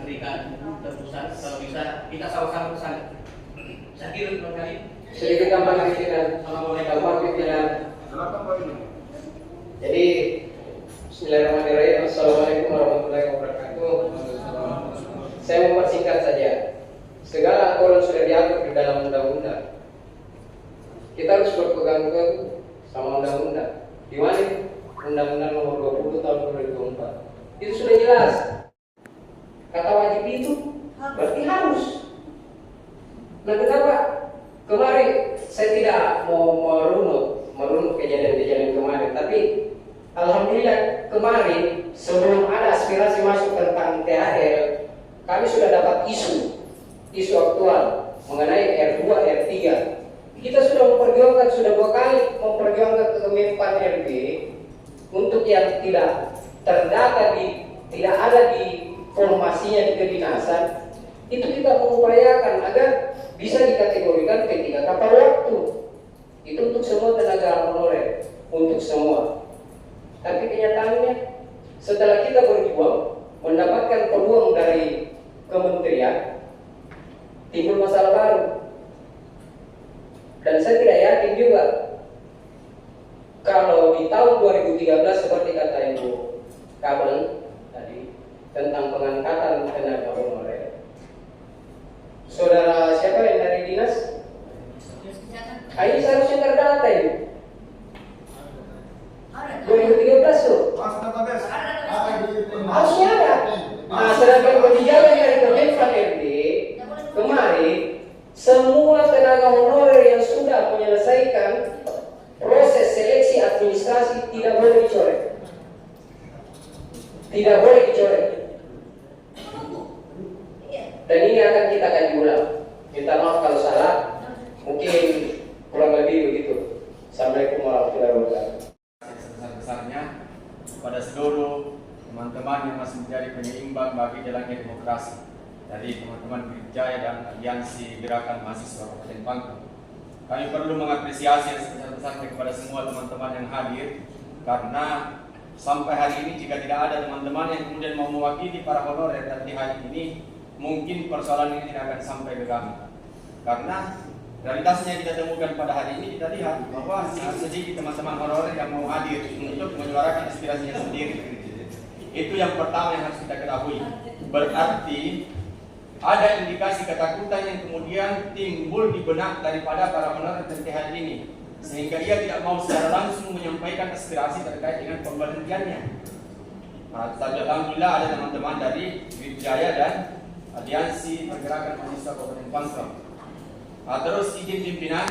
Serikat terpusat, kalau bisa kita sama-sama ke sana. Saya kira kali sedikit tambah pimpinan. Silakan Pak Ini. Jadi Bismillahirrahmanirrahim. Assalamualaikum warahmatullahi wabarakatuh. Saya mempersingkat saja. Segala aturan sudah diatur di dalam undang-undang. Kita harus berpegang teguh sama undang-undang. Di mana? Undang-undang nomor 20 tahun 2004. Itu sudah jelas. Kata wajib itu berarti harus. Nah, kenapa kemarin saya tidak mau merunut kejadian-kejadian kemarin, tapi alhamdulillah kemarin sebelum ada aspirasi masuk tentang THR, kami sudah dapat isu aktual mengenai R2, R3. Kita sudah memperjuangkan, sudah 2 kali memperjuangkan ke Kemenpan RB untuk yang tidak terdata tidak ada di formasinya di kedinasan. Itu kita mengupayakan agar bisa dikategorikan P3 kapal waktu. Itu untuk semua tenaga honorer, untuk semua. Tapi kenyataannya setelah kita berjuang mendapatkan peluang dari kementerian, timbul masalah baru. Dan saya tidak yakin juga kalau di tahun 2013 seperti kata Ibu Kabel tadi tentang pengangkatan tenaga honorer. Saudara siapa yang dari dinas? Ini seharusnya terdata ini. 2013 tuh. Harusnya ada. Nah, sedangkan kebijakan dari Kemenpan RB kemarin, semua tenaga honorer yang sudah menyelesaikan proses seleksi administrasi tidak boleh dicoret. Tidak boleh dicoret. Dan ini akan kita kaji ulang. Minta maaf kalau salah, mungkin kurang lebih begitu. Assalamualaikum warahmatullahi wabarakatuh. Sebesar-besarnya kepada seluruh teman-teman yang masih menjadi penyeimbang bagi jalannya demokrasi dari teman-teman Wijaya dan Aliansi Gerakan Mahasiswa Kabupaten Pangkep. Kami perlu mengapresiasi yang sebesar-besarnya kepada semua teman-teman yang hadir, karena sampai hari ini jika tidak ada teman-teman yang kemudian mau mewakili para honorer dan di hari ini, mungkin persoalan ini tidak akan sampai ke kami. Karena realitasnya yang kita temukan pada hari ini, kita lihat bahwa sedikit teman-teman honorer yang mau hadir untuk menyuarakan aspirasinya sendiri. Itu yang pertama yang harus kita ketahui. Berarti ada indikasi ketakutan yang kemudian timbul di benak daripada para honorer dan THR ini, sehingga ia tidak mau secara langsung menyampaikan aspirasi terkait dengan pemberhentiannya. Nah, tapi alhamdulillah ada teman-teman dari Wijaya dan Aliansi Pergerakan Mahasiswa Kabupaten Pangkep. Nah, terus izin pimpinan,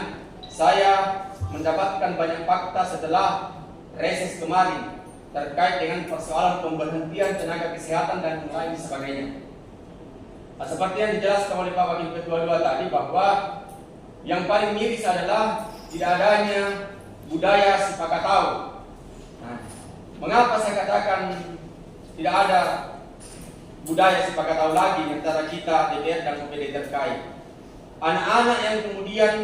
saya mendapatkan banyak fakta setelah reses kemarin terkait dengan persoalan pemberhentian tenaga kesehatan dan lain sebagainya. Nah, seperti yang dijelaskan oleh Pak Wakil Ketua 2 tadi, bahwa yang paling miris adalah tidak adanya budaya sepakat tahu. Nah, mengapa saya katakan tidak ada budaya sepakat tahu lagi antara kita, DPR dan OPD terkait? Anak-anak yang kemudian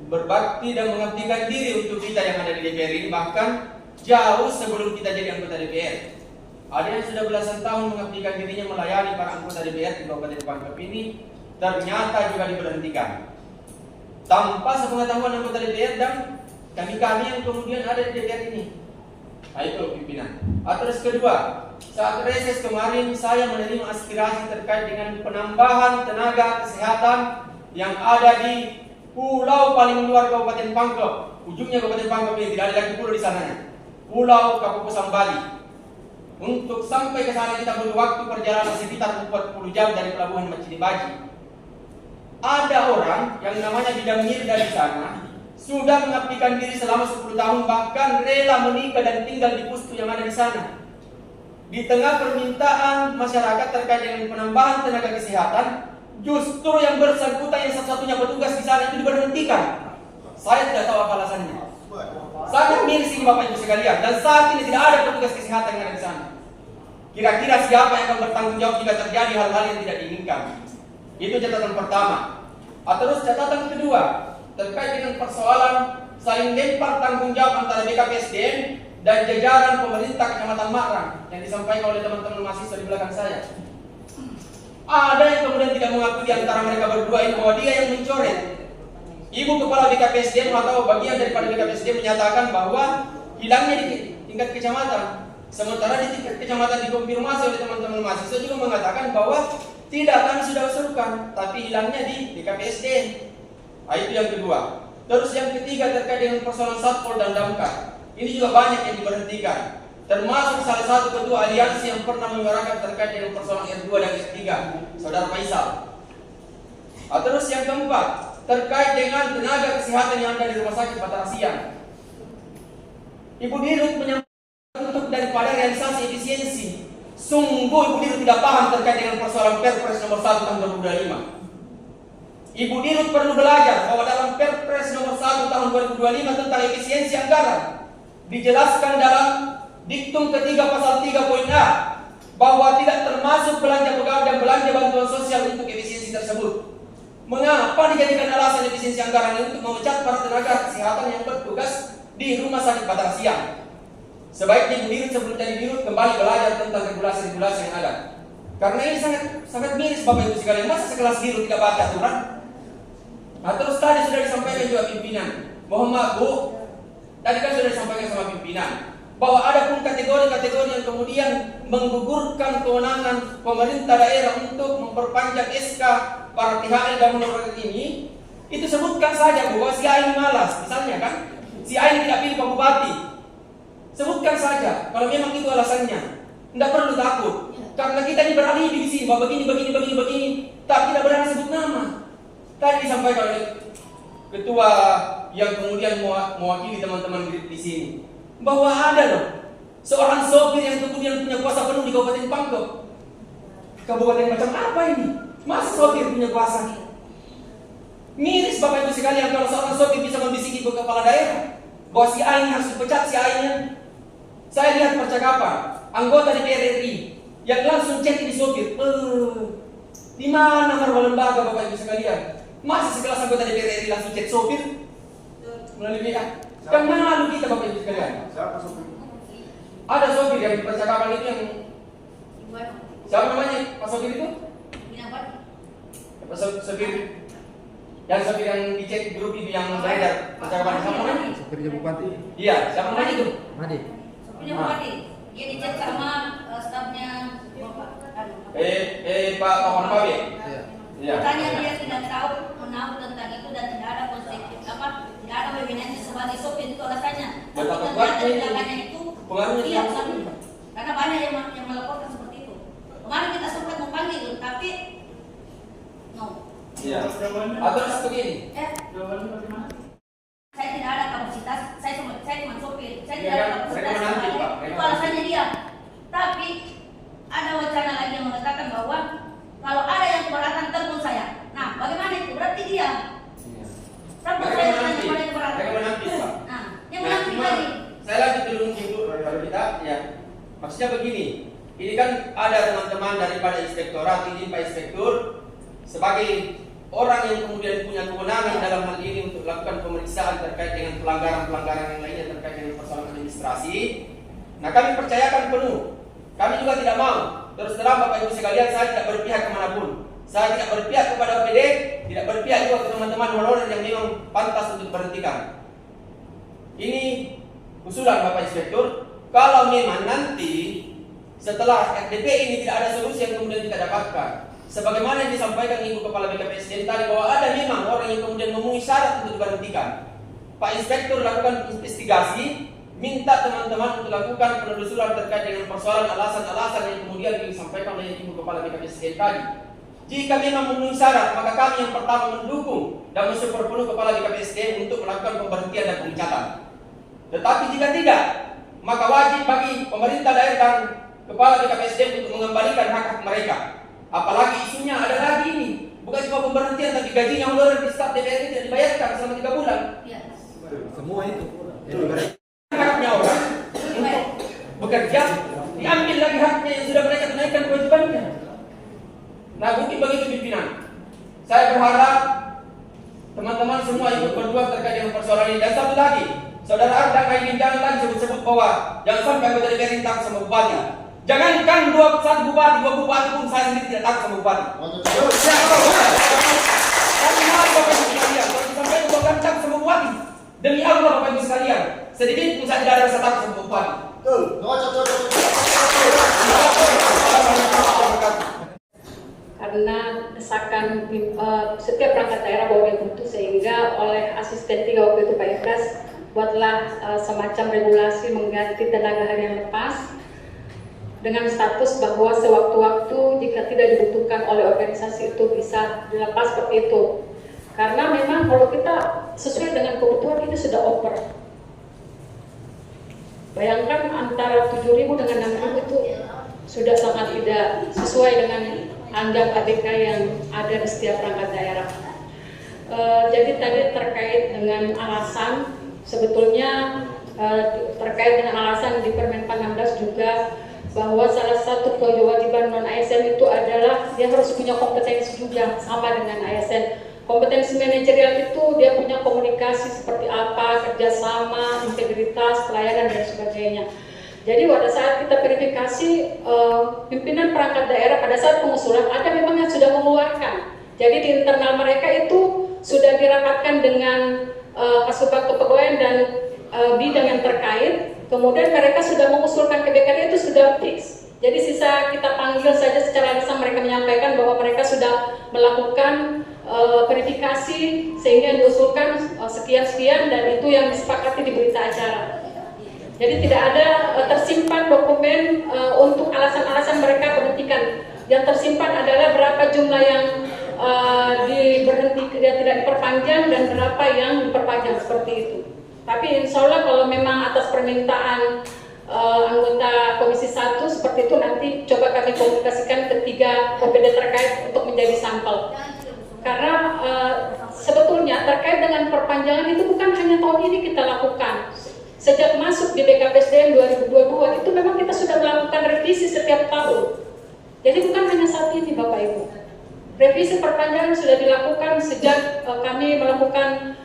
berbakti dan mengabdikan diri untuk kita yang ada di DPR ini, bahkan jauh sebelum kita jadi anggota DPR. Ada yang sudah belasan tahun mengabdikan dirinya melayani para anggota DPR di Kabupaten Pangkep ini, ternyata juga diberhentikan tanpa sepengetahuan anggota DPR dan kami-kami yang kemudian ada di DPR ini. Nah, itu pimpinan. Terus kedua, saat reses kemarin saya menerima aspirasi terkait dengan penambahan tenaga kesehatan yang ada di pulau paling luar Kabupaten Pangkep. Ujungnya Kabupaten Pangkep ini tidak ada lagi pulau di sananya. Pulau Kapukusang Bali. Untuk sampai ke sana kita butuh waktu perjalanan sekitar 40 jam dari pelabuhan Macinibaji. Ada orang yang namanya Bidang Mirda di sana sudah mengabdikan diri selama 10 tahun, bahkan rela menikah dan tinggal di pustu yang ada di sana. Di tengah permintaan masyarakat terkait dengan penambahan tenaga kesehatan, justru yang bersangkutan yang satu-satunya petugas di sana itu diberhentikan. Saya tidak tahu apa alasannya. Sangat miris ini Bapak Ibu sekalian, dan saat ini tidak ada petugas kesehatan yang ada di sana. Kira-kira siapa yang akan bertanggung jawab jika terjadi hal-hal yang tidak diinginkan? Itu catatan pertama. Terus catatan kedua, terkait dengan persoalan saling lempar tanggung jawab antara BKPSDM dan jajaran pemerintah Kecamatan Marang yang disampaikan oleh teman-teman mahasiswa di belakang saya. Ada yang kemudian tidak mengakui di antara mereka berdua ini bahwa dia yang mencoret. Ibu Kepala BKPSDM atau bagian daripada BKPSDM menyatakan bahwa hilangnya di tingkat kecamatan. Sementara di tingkat kecamatan dikonfirmasi oleh teman-teman mahasiswa juga mengatakan bahwa tidak, kami sudah usulkan, tapi hilangnya di BKPSDM. Itu yang kedua. Terus yang ketiga terkait dengan persoalan Satpol dan Damkar. Ini juga banyak yang diberhentikan. Termasuk salah satu ketua aliansi yang pernah menyuarakan terkait dengan persoalan R2 dan R3, Saudara Faisal. Terus yang keempat, terkait dengan tenaga kesehatan yang ada di Rumah Sakit Batara Siang. Ibu Dirut menyampaikan untuk daripada realisasi efisiensi. Sungguh Ibu Dirut tidak paham terkait dengan persoalan Perpres nomor 1 tahun 2025. Ibu Dirut perlu belajar bahwa dalam Perpres nomor 1 tahun 2025 tentang efisiensi anggaran dijelaskan dalam diktum ketiga pasal 3.a bahwa tidak termasuk belanja pegawai dan belanja bantuan sosial untuk efisiensi tersebut. Mengapa dijadikan alasan efisiensi anggaran ini untuk memecat para tenaga kesehatan yang bertugas di Rumah Sakit Batara Siang? Sebaiknya Ibu Dirut sebelum jadi Dirut kembali belajar tentang regulasi-regulasi yang ada. Karena ini sangat miris Bapak Ibu sekalian. Masa sekelas Dirut tidak baca aturan? Terus tadi sudah disampaikan juga pimpinan. Mohon maaf Bu, tadi kan sudah disampaikan sama pimpinan bahwa ada pun kategori-kategori yang kemudian menggugurkan kewenangan pemerintah daerah untuk memperpanjang SK para THL dan menurut ini. Itu sebutkan saja bahwa si A ini malas, misalnya kan, si A ini tidak pilih Pak Bupati. Sebutkan saja kalau memang itu alasannya. Tidak perlu takut. Karena kita ini beralibi di sini bahwa begini, tapi tidak berani sebut nama. Tadi disampaikan oleh ketua yang kemudian mewakili teman-teman di sini bahwa ada loh seorang sopir yang kemudian punya kuasa penuh di Kabupaten Pangkep. Kabupaten macam apa ini? Masa sopir punya kuasa? Miris Bapak Ibu sekalian kalau seorang sopir bisa membisiki ke kepala daerah bahwa si A ini harus dipecat, si A ini. Saya lihat percakapan anggota DPR RI yang langsung cek di sopir. Di mana marwah lembaga Bapak Ibu sekalian? Masa sekelas anggota DPR RI langsung cek sopir melalui WA? Kan malu kita Bapak Ibu sekalian. Siapa sopir? Ada sopir yang di percakapan itu yang siapa namanya Pak sopir itu? Pak sopir yang sopir yang dicek grup itu yang beredar percakapan siapa namanya? Sopirnya Bupati. Iya, siapa namanya itu? Madi. Sopirnya Bupati. Dia dicek sama stafnya Bapak. Pak Pabe. Iya. Iya. Katanya dia tidak tahu menahu tentang itu dan tidak ada konsep tidak ada wewenangnya sebagai sopir itu alasannya. Tapi ternyata tindakannya itu iya sama. Karena banyak yang melaporkan seperti itu. Kemarin kita sempat memanggil tapi no. Iya. Terus begini. Saya tidak ada kapasitas, saya cuma sopir. Saya Iya, tidak ada kan? kapasitas Mereka menanti, Pak. Mereka itu alasannya dia. Tapi ada wacana lagi yang mengatakan bahwa kalau ada yang keberatan telepon saya. Nah, bagaimana itu? Berarti dia. Telepon Mereka saya menanti. kepada yang keberatan. Mereka menanti, Pak. Nah, yang menanti cuma tadi. saya lanjut dulu mungkin Bu, kalau kita ya. Maksudnya begini, ini kan ada teman-teman daripada inspektorat, ini Pak Inspektur sebagai orang yang kemudian punya kewenangan dalam hal ini untuk melakukan pemeriksaan terkait dengan pelanggaran-pelanggaran yang lainnya terkait dengan persoalan administrasi. Nah, kami percayakan penuh. Kami juga tidak mau. Terus terang Bapak Ibu sekalian, saya tidak berpihak kemanapun. Saya tidak berpihak kepada OPD, tidak berpihak juga ke teman-teman honorer yang memang pantas untuk diberhentikan. Ini usulan Bapak Inspektur. Kalau memang nanti setelah RDP ini tidak ada solusi yang kemudian kita dapatkan, sebagaimana yang disampaikan Ibu Kepala BKPSDM tadi bahwa ada memang orang yang kemudian memenuhi syarat untuk diberhentikan, Pak Inspektur lakukan investigasi, minta teman-teman untuk lakukan penelusuran terkait dengan persoalan alasan-alasan yang kemudian disampaikan oleh Ibu Kepala BKPSDM tadi. Jika memang memenuhi syarat, maka kami yang pertama mendukung dan mensupport penuh Kepala BKPSDM untuk melakukan pemberhentian dan pemecatan. Tetapi jika tidak, maka wajib bagi pemerintah daerah dan Kepala BKPSDM untuk mengembalikan hak-hak mereka. Apalagi isunya ada lagi ini, bukan cuma pemberhentian, tapi gajinya honorer di staf DPR tidak dibayarkan selama 3 bulan. Iya. Semua itu. Haknya orang untuk bekerja, diambil lagi haknya yang sudah mereka tunaikan kewajibannya. Nah, mungkin begitu pimpinan. Saya berharap teman-teman semua ikut berjuang terkait dengan persoalan ini. Dan satu lagi, Saudara Ardang Aidin jangan lagi sebut-sebut bahwa jangan sampai anggota DPR ini takut sama bupati. Jangankan satu bupati, dua bupati pun saya sendiri tidak takut sama bupati. Tapi maaf Bapak Ibu sekalian, kalau disampaikan bahwa kami takut sama bupati, demi Allah Bapak Ibu sekalian, sedikit pun saya tidak ada rasa takut sama bupati. Karena desakan setiap perangkat daerah bahwa dia butuh, sehingga oleh asisten 3 waktu itu Pak Ibras buatlah semacam regulasi mengganti tenaga harian lepas dengan status bahwa sewaktu-waktu jika tidak dibutuhkan oleh organisasi itu bisa dilepas seperti itu. Karena memang kalau kita sesuai dengan kebutuhan ini sudah over. Bayangkan antara 7.000 dengan 6.000 itu sudah sangat tidak sesuai dengan anggaran ABK yang ada di setiap perangkat daerah. Jadi tadi terkait dengan alasan, sebetulnya terkait dengan alasan di Permenpan 16 juga bahwa salah satu kewajiban non ASN itu adalah dia harus punya kompetensi juga sama dengan ASN. Kompetensi manajerial itu dia punya komunikasi seperti apa, kerjasama, integritas, pelayanan dan sebagainya. Jadi pada saat kita verifikasi pimpinan perangkat daerah pada saat pengusulan ada memang yang sudah mengeluarkan. Jadi di internal mereka itu sudah dirapatkan dengan Kasubag Kepegawaian dan bidang yang terkait. Kemudian mereka sudah mengusulkan ke BKD itu sudah fix. Jadi sisa kita panggil saja secara lisan mereka menyampaikan bahwa mereka sudah melakukan verifikasi sehingga diusulkan sekian-sekian dan itu yang disepakati di berita acara. Jadi tidak ada tersimpan dokumen untuk alasan-alasan mereka berhentikan. Yang tersimpan adalah berapa jumlah yang tidak diperpanjang dan berapa yang diperpanjang seperti itu. Tapi insya Allah kalau memang atas permintaan anggota Komisi 1 seperti itu nanti coba kami komunikasikan ke 3 OPD terkait untuk menjadi sampel. Karena sebetulnya terkait dengan perpanjangan itu bukan hanya tahun ini kita lakukan. Sejak masuk di BKPSDM 2022 itu memang kita sudah melakukan revisi setiap tahun. Jadi bukan hanya saat ini Bapak Ibu. Revisi perpanjangan sudah dilakukan sejak kami melakukan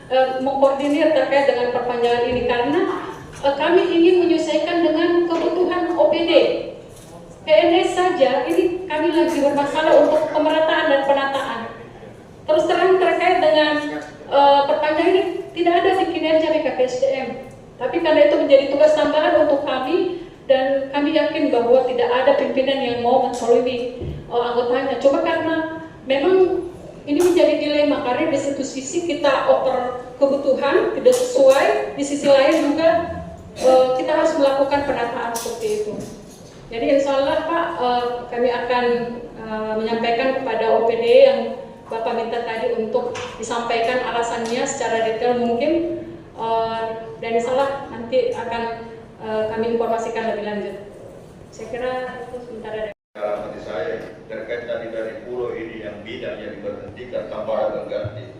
mengkoordinir terkait dengan perpanjangan ini karena kami ingin menyesuaikan dengan kebutuhan OPD. PNS saja ini kami lagi bermasalah untuk pemerataan dan penataan. Terus terang terkait dengan perpanjangan ini tidak ada di kinerja BKPSDM. Tapi karena itu menjadi tugas tambahan untuk kami dan kami yakin bahwa tidak ada pimpinan yang mau menzalimi anggotanya. Coba karena memang ini menjadi dilema karena di satu sisi kita over kebutuhan tidak sesuai, di sisi lain juga kita harus melakukan penataan seperti itu. Jadi insya Allah Pak, kami akan menyampaikan kepada OPD yang Bapak minta tadi untuk disampaikan alasannya secara detail mungkin. Dan insya Allah nanti akan kami informasikan lebih lanjut. Saya kira itu sebentar ada. Dalam hati saya terkait tadi dari pulau ini yang bidang yang diberhentikan tanpa ada ganti.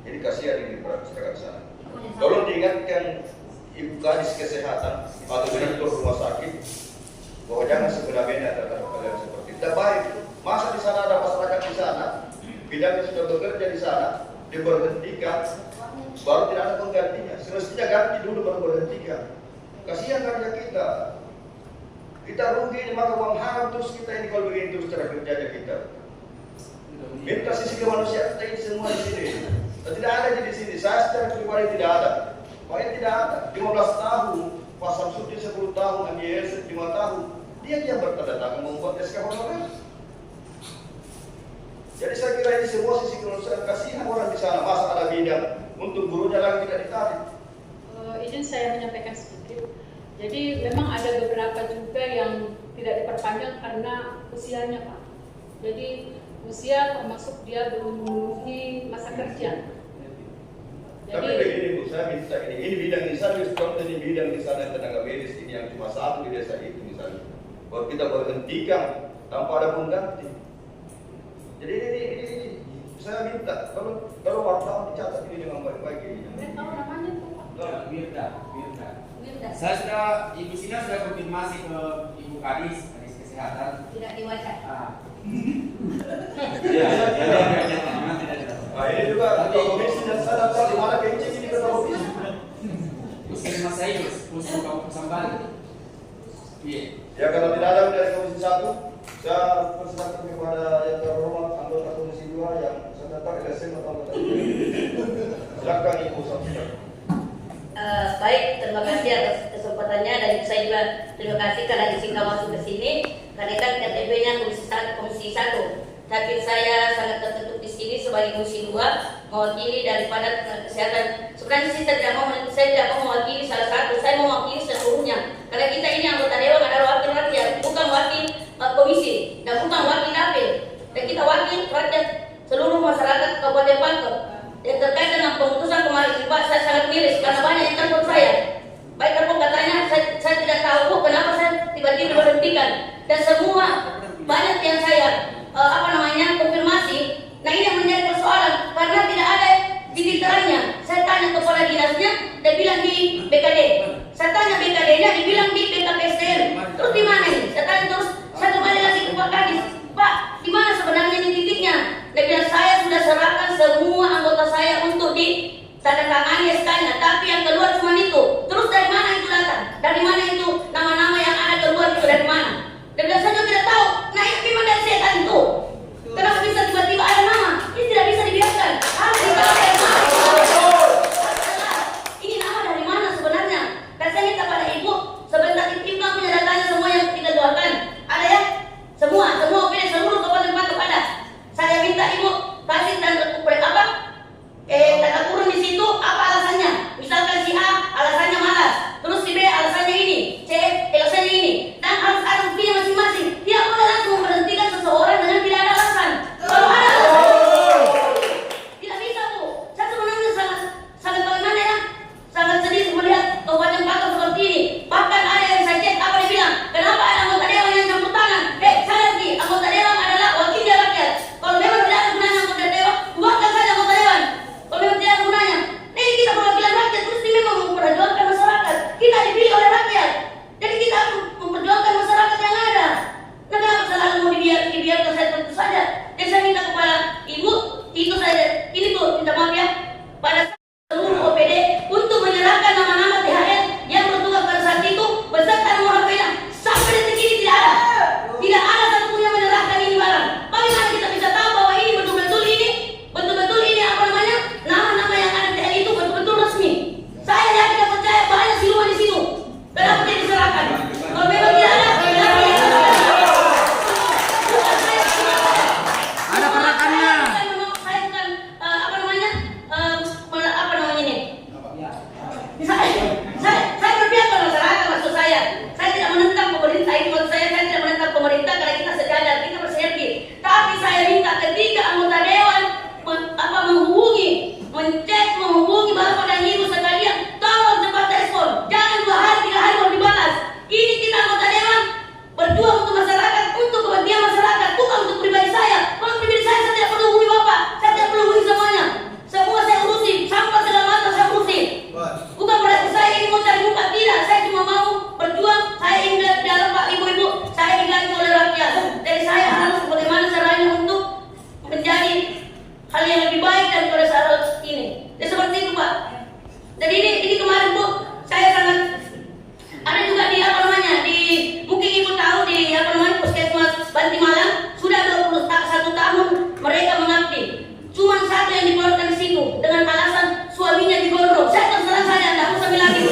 Jadi kasihan ini masyarakat sana. Tolong diingatkan Ibu Kadis Kesehatan atau Direktur Rumah Sakit bahwa jangan sebenarnya terhadap kalian seperti itu. Tidak baik. Masa di sana ada masyarakat di sana, bidangnya sudah bekerja di sana, diberhentikan. Baru tidak ada penggantinya. Semestinya ganti dulu baru berhentikan. Kasihan kerja kita. Kita rugi maka uang haram terus kita ini kalau begini terus cara kerjanya kita. Minta sisi kemanusiaan kita ini semua di sini. Tidak ada di sini. Saya secara pribadi tidak ada. Makanya tidak ada. 15 tahun, Pak Samsudin 10 tahun, MYS 5 tahun. Dia yang bertanda tangan membuat SK honorer. Jadi saya kira ini semua sisi kemanusiaan. Kasihan orang di sana. Masa ada bidang untuk gurunya lagi tidak ditarik. Izin saya menyampaikan sedikit. Jadi memang ada beberapa juga yang tidak diperpanjang karena usianya Pak. Jadi usia termasuk dia belum memenuhi masa kerja. Tapi begini Bu, saya minta ini bidang di sana, contoh ini bidang di sana tenaga medis ini yang cuma satu di desa itu misalnya. Kalau kita berhentikan tanpa ada pengganti. Jadi ini saya minta kalau wartawan dicatat ini dengan baik-baik ini. Tahu namanya tuh Pak? Mirda. Mirda. Saya sudah, Ibu Sina sudah konfirmasi ke Ibu Kadis Kesehatan. Tidak diwajar. Iya. Nah ini juga komisi dan saya tahu di mana kencing ini ke komisi. sekali. Iya. Ya kalau tidak ada dari Komisi 1, saya persilakan kepada yang terhormat anggota Komisi 2 yang sekretaris LSM atau anggota silakan Ibu sampaikan. Baik, terima kasih atas kesempatannya dan saya juga terima kasih karena disingkat masuk ke sini. Karena kan KTP-nya Komisi 1. Tapi saya sangat tertutup di sini sebagai Komisi 2 mewakili daripada kesehatan. Sebenarnya saya tidak mau mewakili salah satu, saya mau mewakili seluruhnya. Karena kita ini anggota dewan adalah wakil rakyat, bukan wakil komisi dan bukan wakil dapil. Dan kita wakil rakyat seluruh masyarakat Kabupaten Pangkep. Yang terkait dengan pemutusan kemarin, Pak, saya sangat miris karena banyak yang telepon saya. Baik telepon katanya, saya tidak tahu kenapa saya tiba-tiba diberhentikan. Dan semua banyak yang saya konfirmasi. Nah ini yang menjadi persoalan karena tidak ada digitalnya. Saya tanya kepala dinasnya, dia bilang di BKD. Saya tanya BKD-nya, dibilang di BKPSDM. Terus di mana ini? Saya tanya terus, saya kembali lagi ke Pak Kadis. Pak, di mana sebenarnya ini titiknya? Dia bilang saya sudah serahkan semua anggota saya untuk ditandatangani SK-nya, tapi yang keluar cuma itu. Terus dari mana itu datang? Dari mana itu nama-nama yang ada keluar itu dari mana? Dia bilang saya juga tidak tahu. Nah ini memang dari setan itu. Kenapa bisa tiba-tiba ada nama? Ini tidak bisa dibiarkan. Harus ini nama dari mana sebenarnya? Dan saya minta pada ibu, sebentar ditimbang punya datanya semua yang kita doakan. Ada ya? Semua opini seluruh Kabupaten Pangkep ada. Saya minta ibu kasih tanda kurung di situ apa alasannya? Misalkan si A alasannya malas, terus si B alasannya ini, C alasannya ini, dan harus ada buktinya masing-masing. Tidak boleh langsung memberhentikan seseorang dengan tidak ada alasan. Kalau ada alasan, tidak bisa Bu. Saya sebenarnya sangat bagaimana ya? Sangat sedih melihat Kabupaten Pangkep seperti ini. Bahkan ada yang saya cek apa dia bilang, kenapa ada anggota dewan yang campur tangan? Saya lagi anggota dewan adalah wakil rakyat. Kalau memang tidak ada gunanya anggota dewan, buatkan saja anggota dewan. Kalau memang tidak ada gunanya, ini kita perwakilan rakyat, terus ini memang memperjuangkan masyarakat. Kita dipilih oleh rakyat, jadi kita harus memperjuangkan masyarakat yang ada. Nah, kenapa selalu mau dibiarkan saya tentu saja? Jadi saya minta kepada ibu, itu saja, ini Bu, minta maaf ya, pada seluruh OPD untuk menyerahkan nama-nama THR yang bertugas pada saat itu beserta nomor HP-nya. Sampai detik ini tidak ada satupun yang menyerahkan ini barang. Bagaimana kita bisa tahu bahwa ini betul-betul ini nama-nama yang ada THR itu betul-betul resmi? Saya yakin dan percaya banyak siluman di situ. Kenapa tidak diserahkan? Kalau memang tidak ada, kenapa tidak diserahkan? Ada perakannya. Saya bukan Saya berpihak pada masyarakat, maksud saya. Saya tidak menentang pemerintah, itu maksud saya tidak menentang pemerintah karena kita sejajar, kita bersinergi. Tapi saya minta ketika anggota dewan menghubungi Bapak dan Ibu sekalian, tolong cepat respon. Jangan 2 hari 3 hari baru dibalas. Ini kita anggota dewan berjuang untuk masyarakat, untuk kepentingan masyarakat, bukan untuk pribadi saya. Kalau pribadi saya tidak perlu hubungi Bapak, saya tidak perlu hubungi semuanya. Semua saya urusi, sampah segala macam saya urusi. Bukan berarti saya ingin mau cari muka, tidak. Saya cuma mau berjuang. Saya ingin di dalam Pak Ibu-Ibu, saya diganti oleh rakyat. Jadi saya harus bagaimana caranya untuk menjadi hal yang lebih baik daripada saat ini. Jadi seperti itu Pak. Jadi ini kemarin Bu, saya sangat ada juga di mungkin Ibu tahu di Puskesmas Banti Malang sudah 21 tahun mereka mengabdi. Cuma satu yang dikeluarkan di situ dengan alasan suaminya digondong. Saya terserah saja, tidak usah bilang lagi.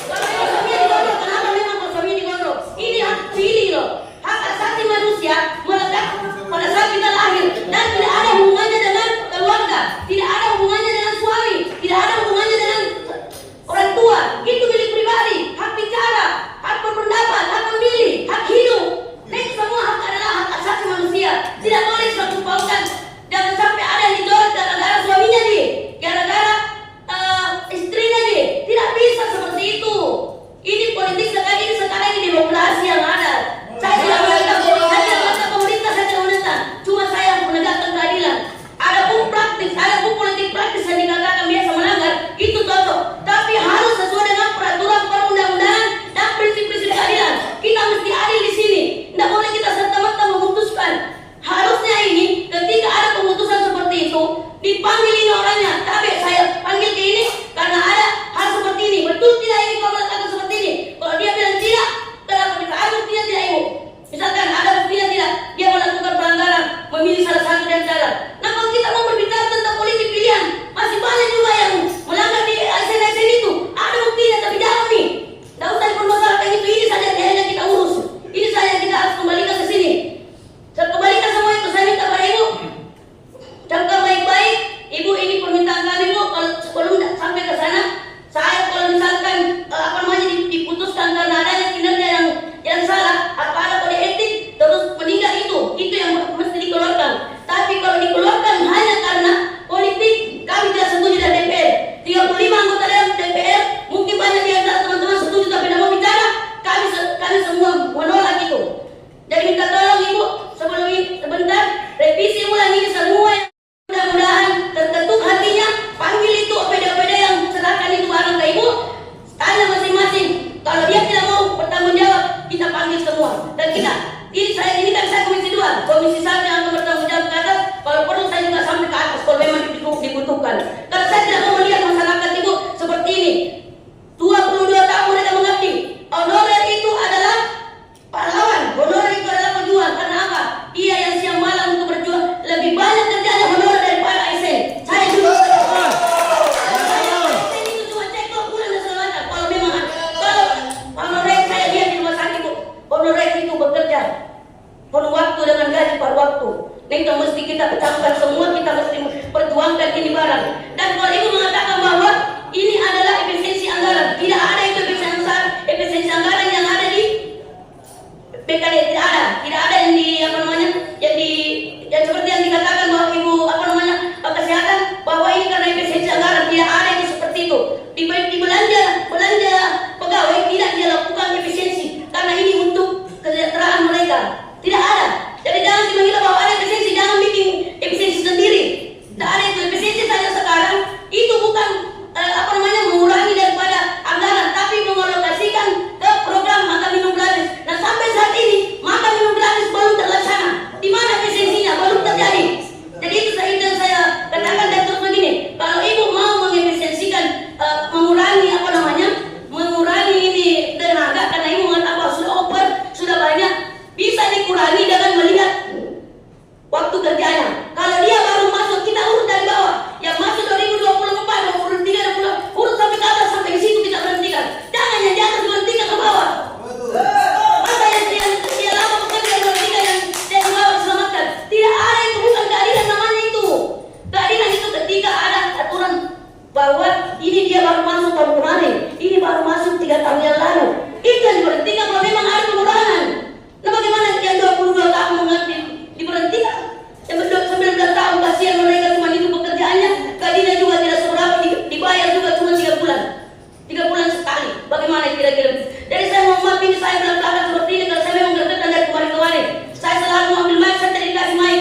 Kalau suaminya digondong, kenapa memang kalau suaminya digondong? Ini hak pilih loh. Hak asasi manusia melekat pada saat kita lahir dan tidak ada hubungannya dengan keluarga, tidak ada hubungannya dengan suami, tidak ada hubungannya dengan orang tua. Itu milik pribadi, hak bicara, hak berpendapat, hak memilih, hak hidup. Nah, itu semua hak adalah hak asasi manusia. Tidak boleh satu pautan. Jangan sampai ada yang dicoret gara-gara suaminya gara-gara istrinya Tidak bisa seperti itu. Ini politik sekarang ini demokrasi yang ada. Saya tidak menentang pemerintah, saya tidak menentang. Cuma saya menegakkan keadilan. Adapun politik praktis yang dikatakan biasa melanggar, itu cocok. Tapi harus sesuai dengan peraturan perundang-undangan dan prinsip-prinsip keadilan. Kita mesti adil di sini. Tidak boleh kita serta-merta memutuskan. Harusnya ini ketika ada pemutusan seperti itu dipanggil ini orangnya. Tapi saya panggil ke ini karena ini barang. Dan kalau ibu mengatakan bahwa ini adalah efisiensi anggaran, tidak ada itu efisiensi anggaran yang ada di BKD, tidak ada yang di apa namanya, yang seperti yang dikatakan bahwa ibu apa namanya kesehatan bahwa ini karena efisiensi anggaran, tidak ada itu seperti itu. Di belanja pegawai tidak dia lakukan efisiensi karena ini untuk kesejahteraan mereka, tidak ada. Jadi jangan mengira bahwa ada efisiensi, jangan bikin efisiensi sendiri. Tidak ada itu efisiensi saja sekarang itu bukan apa namanya mengurangi daripada anggaran, tapi mengalokasikan ke program makan minum gratis. Nah sampai saat ini makan minum gratis belum terlaksana. Di mana efisiensinya belum terjadi. Jadi itu saya katakan dan terus begini, kalau ibu mau mengefisiensikan mengurangi apa namanya, mengurangi ini tenaga karena ibu mengatakan bahwa sudah over, sudah banyak, bisa dikurangi dengan melihat waktu kerjanya. Kalau dia baru masuk, kita urut dari bawah. Yang masuk 2024, 2023, 20, urut sampai ke atas, sampai di situ kita berhentikan. Jangan yang di atas berhentikan ke bawah. Masa yang lama bekerja berhentikan, yang di bawah diselamatkan. Tidak ada itu, bukan keadilan namanya itu. Keadilan itu ketika ada aturan bahwa ini dia baru masuk tahun kemarin, ini baru masuk 3 tahun yang lalu. Itu yang diberhentikan kalau memang ada pengurangan. Nah bagaimana yang 22 tahun mengerti diberhentikan? Yang 19 tahun kasihan mereka cuma itu pekerjaannya, gajinya juga tidak seberapa, dibayar juga cuma 3 bulan. 3 bulan sekali. Bagaimana kira-kira? Jadi saya mau maaf ini saya belakang seperti ini kalau saya memang gergetan dari kemarin-kemarin. Saya selalu mau ambil mic, saya tidak dikasih mic.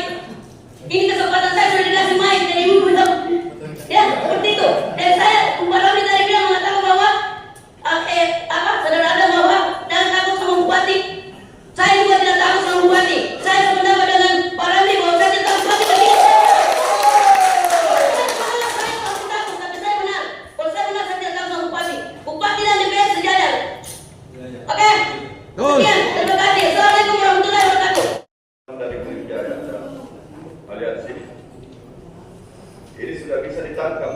Ini kesempatan saya sudah dikasih mic, jadi ibu bilang, ya seperti itu. Dan saya kemarin tadi bilang mengatakan bahwa saudara ada bahwa jangan takut sama bupati. Saya juga tidak takut sama bupati. Saya sependapat dengan Pak Ramli bahwa saya tidak takut bupati. Tapi saya benar. Kalau saya benar saya tidak takut sama bupati. Bupati dan DPR sejajar. Oke? Sekian. Terima kasih. Assalamualaikum warahmatullahi wabarakatuh. Dari Pemijaya dan aliansi ini sudah bisa ditangkap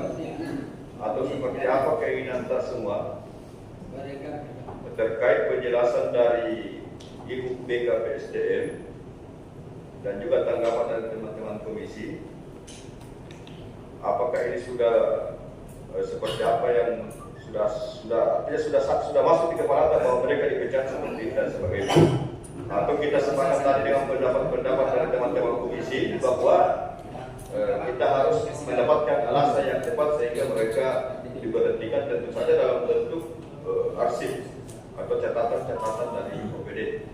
atau seperti apa keinginan kita semua terkait penjelasan dari Ibu BKPSDM dan juga tanggapan dari teman-teman komisi. Apakah ini sudah seperti apa yang sudah masuk di kepala kita bahwa mereka dipecat seperti itu dan sebagainya? Atau kita sepakat tadi dengan pendapat dari teman-teman komisi bahwa kita harus mendapatkan alasan yang tepat sehingga mereka diberhentikan tentu saja dalam bentuk arsip atau catatan-catatan dari OPD.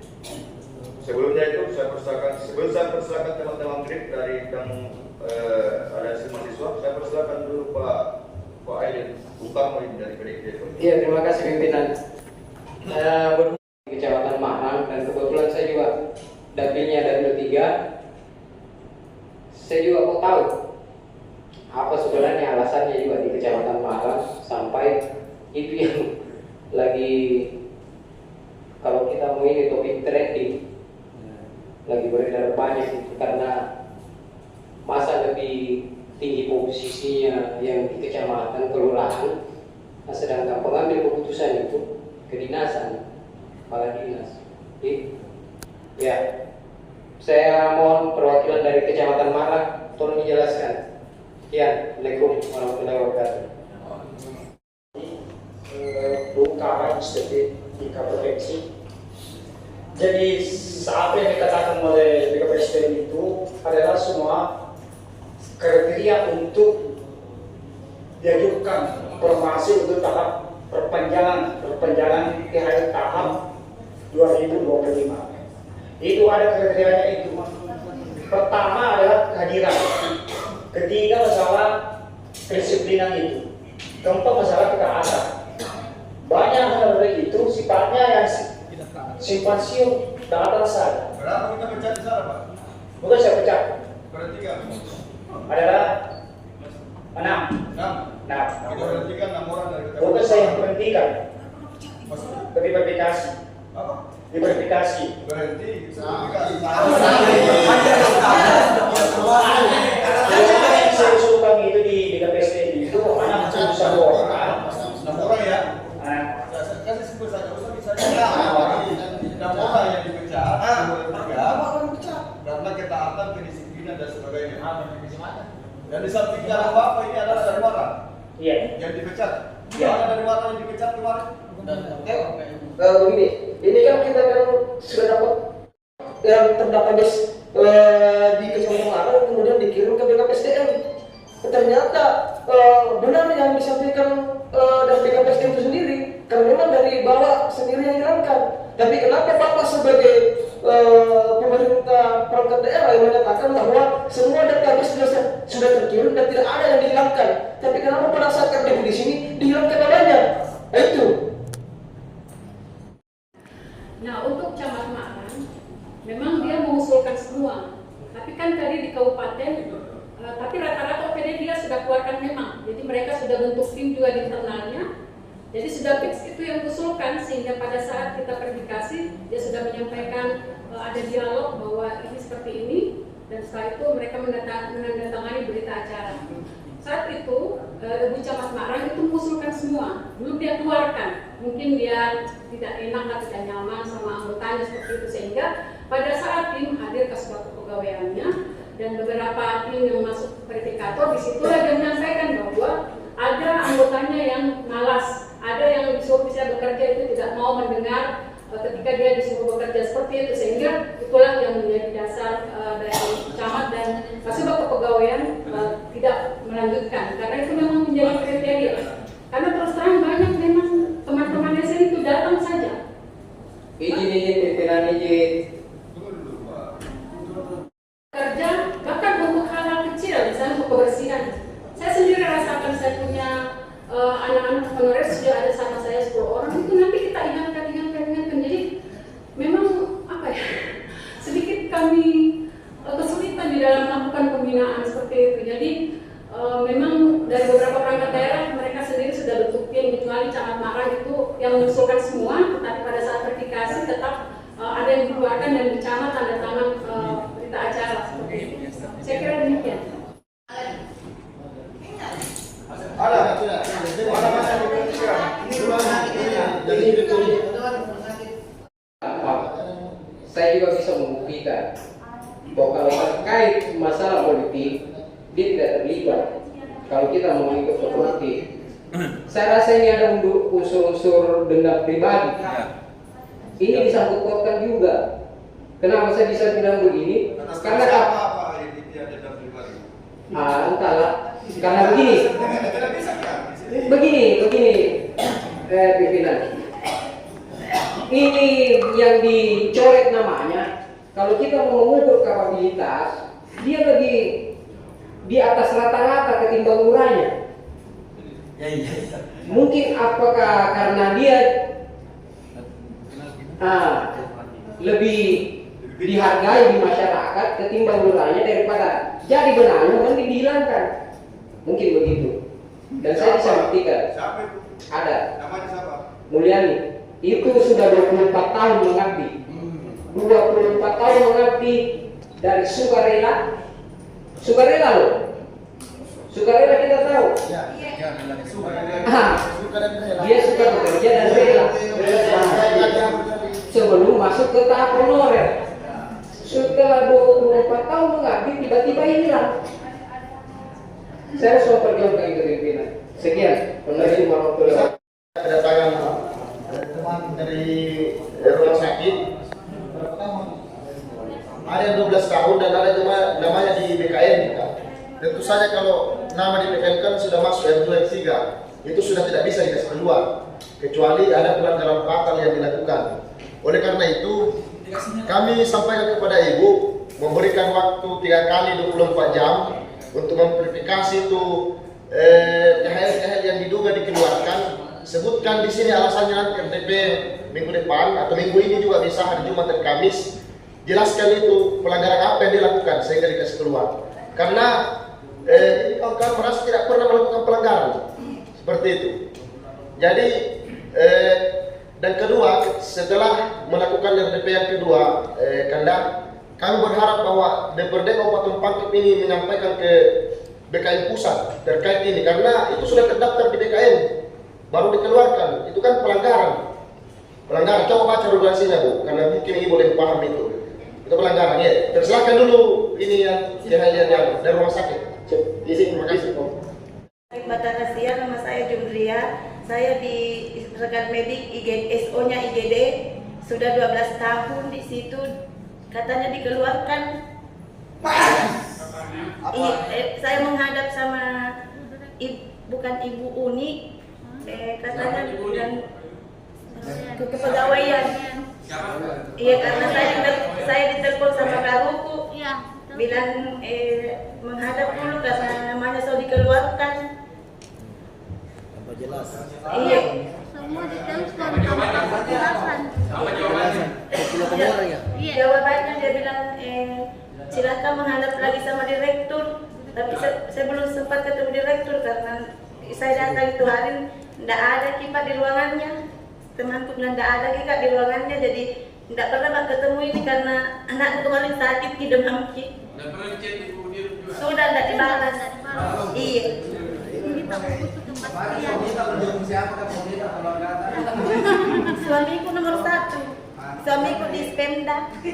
Sebelumnya itu sebelum saya persilakan teman-teman grip dari aliansi mahasiswa, saya persilakan dulu Pak Aidin Utama dari PDIP. Iya, terima kasih pimpinan. Saya di Kecamatan Mahrang dan kebetulan saya juga dapilnya dari 3. Saya juga kok tahu apa sebenarnya alasannya juga di Kecamatan Mahrang sampai itu yang lagi kalau kita mau ini topik trending lagi beredar banyak itu karena masa lebih tinggi posisinya yang di kecamatan kelurahan, nah, sedangkan pengambil keputusan itu kedinasan kepala dinas. Ya, saya mohon perwakilan dari Kecamatan Mahrang tolong dijelaskan. Sekian. Assalamualaikum warahmatullahi wabarakatuh. Utama Institut di Provinsi. Jadi apa yang dikatakan oleh BKPSDM itu adalah semua kriteria untuk diajukan formasi untuk tahap perpanjangan THR tahap 2025. Itu ada kriterianya itu. Pertama adalah kehadiran. Ketiga masalah kedisiplinan itu. Keempat masalah ketaatan. Banyak hal itu sifatnya yang simpan siung data saja. Berapa kita pecat di sana, Pak? Bukan saya pecat. Berarti kan? Adalah 6. 6. Nah, Kita berhentikan 6 orang dari kita. bukan saya yang berhentikan. Maksudnya? Verifikasi. Apa? Diverifikasi. Berhenti. Yang saya usulkan itu di BKPSDM itu anak usaha orang. 6 orang ya? Kasih sebut saja, usah bisa 6 orang yang dipecat, karena ketaatan, kedisiplinan dan sebagainya. Dan di samping Bicara Bapak ini adalah dari mana? Iya. Yang dipecat. Iya. Mana dari mana yang dipecat kemarin? Begini, ini kan kita kan sudah dapat yang terdapat di Kecamatan Larang kemudian dikirim ke BKPSDM. Ternyata benar yang disampaikan dari BKPSDM itu sendiri, karena memang dari bawah sendiri yang hilangkan. Tapi kenapa Bapak sebagai pemerintah perangkat daerah yang menyatakan bahwa semua database sudah terkirim dan tidak ada yang dihilangkan? Tapi kenapa pada saat kami di sini dihilangkan namanya? Nah, itu. Nah, untuk Camat Marang, memang dia mengusulkan semua. Tapi kan tadi di kabupaten, tapi rata-rata OPD dia sudah keluarkan memang. Jadi mereka sudah bentuk tim juga di internalnya. Jadi sudah fix itu yang mengusulkan, sehingga pada saat kita verifikasi, dia sudah menyampaikan ada dialog bahwa ini seperti ini, dan setelah itu mereka menandatangani berita acara. Saat itu, Ibu Camat Marang itu mengusulkan semua, belum dia keluarkan. Mungkin dia tidak enak atau tidak nyaman sama anggotanya seperti itu, sehingga pada saat tim hadir ke sebuah kepegawaiannya dan beberapa tim yang masuk verifikator, disitulah dia menyampaikan bahwa ada anggotanya yang malas, ada yang disuruh bisa bekerja itu tidak mau mendengar ketika dia disuruh bekerja seperti itu, sehingga itulah yang menjadi dasar dari camat dan Kasubag Kepegawaian tidak melanjutkan, karena itu memang menjadi kriteria. Karena terus terang banyak memang teman-teman SN itu datang saja. Izin pimpinan izin. Kerja bahkan untuk hal-hal kecil, misalnya untuk kebersihan. Saya sendiri rasakan, saya punya anak-anak honorer sudah ada sama saya 10 orang, itu nanti kita ingatkan. Jadi memang apa ya, sedikit kami kesulitan di dalam melakukan pembinaan seperti itu. Jadi memang dari beberapa perangkat daerah mereka sendiri sudah bentuk tim, kecuali Camat Marang itu yang mengusulkan semua, tetapi pada saat verifikasi tetap ada yang dikeluarkan dan dicamat tanda tangan berita acara seperti itu. Saya kira demikian. Ada. Mana yang diberhentikan? Jadi itu. Saya juga bisa membuktikan bahwa kalau terkait masalah politik dia tidak terlibat. Kalau kita mau ikut ke politik, saya rasa ini ada unsur-unsur dendam pribadi. Ini disangkut pautkan juga. Kenapa saya bisa bilang begini? Karena apa ini dia dendam pribadi? entahlah. Karena begini, pimpinan. Ini yang dicoret namanya. Kalau kita mau mengukur kapabilitas, dia lebih di atas rata-rata ketimbang murahnya. Mungkin apakah karena dia lebih dihargai di masyarakat ketimbang murahnya daripada jadi benarnya mending dihilangkan. Mungkin begitu. Dan saya bisa buktikan. Siapa itu? Ada. Namanya siapa? Mulyani. Itu sudah 24 tahun mengabdi. 24 tahun mengabdi dari sukarela. Sukarela loh. Sukarela kita tahu. Dia suka bekerja dan rela. Sebelum masuk ke tahap honorer. Setelah 24 tahun mengabdi tiba-tiba hilang. Saya harus memperjuangkan itu pimpinan. Sekian. Penerima warahmatullahi wabarakatuh. Kedatangan teman dari rumah sakit. Ada yang 12 tahun dan ada cuma namanya di BKN. Tentu saja kalau nama di BKN kan sudah masuk R2 R3, itu sudah tidak bisa dikasih keluar kecuali ada pelanggaran fatal yang dilakukan. Oleh karena itu kami sampaikan kepada Ibu memberikan waktu 3 kali 24 jam untuk memverifikasi itu THL yang diduga dikeluarkan. Sebutkan di sini alasannya nanti RTP minggu depan atau minggu ini juga bisa hari Jumat dan Kamis. Jelaskan itu pelanggaran apa yang dilakukan sehingga dikasih keluar. Karena ini kawan-kawan merasa tidak pernah melakukan pelanggaran seperti itu. Jadi dan kedua, setelah melakukan RTP yang kedua, kami berharap bahwa DPRD Kabupaten Pangkep ini menyampaikan ke BKN pusat terkait ini, karena itu sudah terdaftar di BKN baru dikeluarkan. Itu kan pelanggaran. Coba baca regulasinya Bu, karena mungkin Ibu boleh paham itu pelanggaran ya. Tersilakan dulu ini yang dari rumah sakit. Izin makasih Om. Batarasia, nama saya Jumdria. Saya di rekan medik SO-nya IGD sudah 12 tahun di situ. Katanya dikeluarkan. Saya menghadap sama bukan Ibu Uni, katanya dan kepegawaian. Iya, karena saya ditelepon sama Karuku, bilang menghadap dulu karena namanya sudah dikeluarkan. Jelas. Iya. Semua ditelepon sama penjelasan. Jawabannya dia bilang silakan menghadap lagi sama direktur. Tapi saya belum sempat ketemu direktur karena saya datang itu hari tidak ada kipas di ruangannya. Temanku bilang tidak ada kipas di ruangannya, jadi tidak pernah ketemu ini karena anakku kemarin sakit demam ki. Sudah tidak dibalas. Iya. Suamiku nomor 1. Suamiku di Spemda, di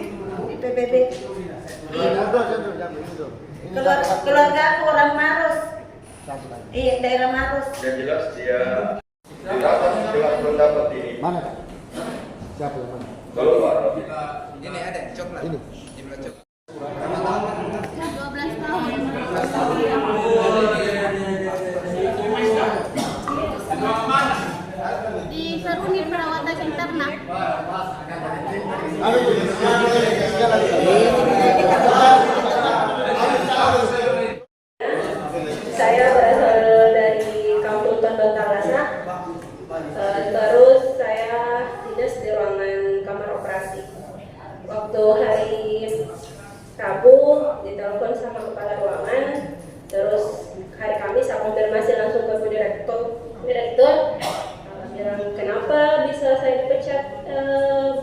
PBB. Keluarga aku orang Maros. Iya, daerah Maros. Yang jelas dia rapat dengan pendapat ini. Mana Kak? Siapa yang mana? Kalau Pak Ini ada coklat. Ini. 12 tahun. Di Seruni perawatan internak. Saya berasal dari Kampung Tondon Talasa. Terus saya dinas di ruangan kamar operasi. Waktu hari Rabu ditelepon sama kepala ruangan. Terus hari Kamis saya konfirmasi langsung ke direktur. Bilang kenapa bisa saya dipecat,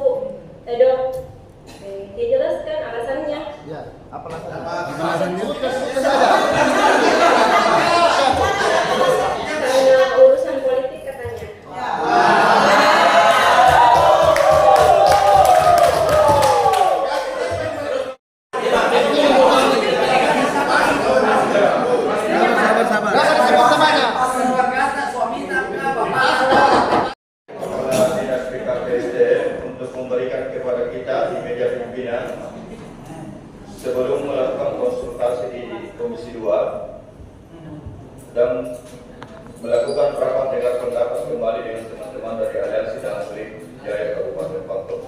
Bu? Dok, dijelaskan alasannya. Ya, apa alasannya? Karena urusan politik katanya. Sebelum melakukan konsultasi di Komisi 2 dan melakukan rapat dengar pendapat kembali dengan teman-teman dari Aliansi Dalam Selim Jaya Kabupaten Pangkep.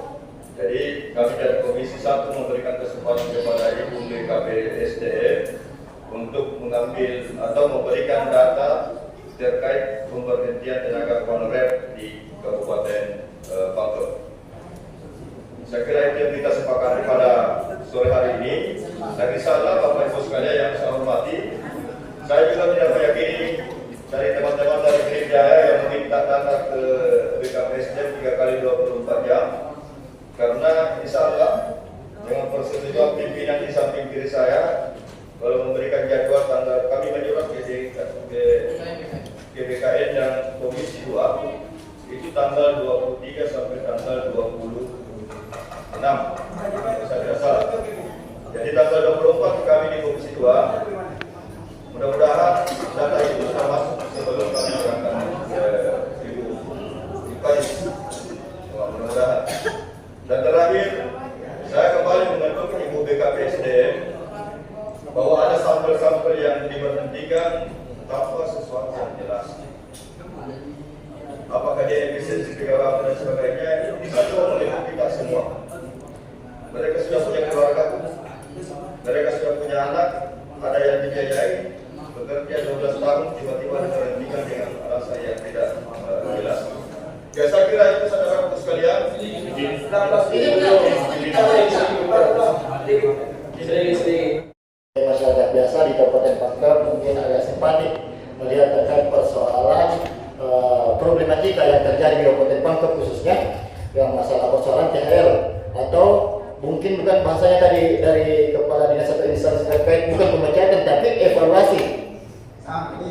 Jadi kami dari Komisi 1 memberikan kesempatan kepada Ibu BKP SDM untuk mengambil atau memberikan data terkait pemberhentian tenaga honorer di Kabupaten Pangkep. Saya kira itu yang kita sepakati pada sore hari ini. Dan insyaallah Bapak Ibu sekalian yang saya hormati, saya juga tidak meyakini dari teman-teman dari Selim Jaya yang meminta data ke BKPSDM 3 kali 24 jam. Karena insyaallah dengan persetujuan pimpinan di samping kiri saya, kalau memberikan jadwal tanggal kami menyurat ke BKN dan Komisi 2 itu tanggal 23 sampai tanggal 26 saya tidak salah. Jadi tanggal 24 kami di Komisi 2, mudah-mudahan data itu sudah masuk sebelum kami berangkat Ibu Kais. Mudah-mudahan. Dan terakhir, saya kembali mengetuk Ibu BKPSDM bahwa ada sampel-sampel yang diberhentikan tanpa sesuatu yang jelas. Apakah dia efisiensi pegawai dan sebagainya, itu bisa melihat kita semua. Mereka sudah punya keluarga, mereka sudah punya anak, ada yang dibiayai, bekerja 12 tahun tiba-tiba diberhentikan dengan alasan yang tidak jelas. Ya, saya kira itu saudara-saudara sekalian. Masyarakat biasa di Kabupaten Pangkep mungkin agak simpatik melihat terkait persoalan problematika yang terjadi di Kabupaten Pangkep khususnya yang masalah persoalan THR atau mungkin bukan bahasanya tadi dari kepala dinas atau instansi terkait bukan pemecatan tapi evaluasi.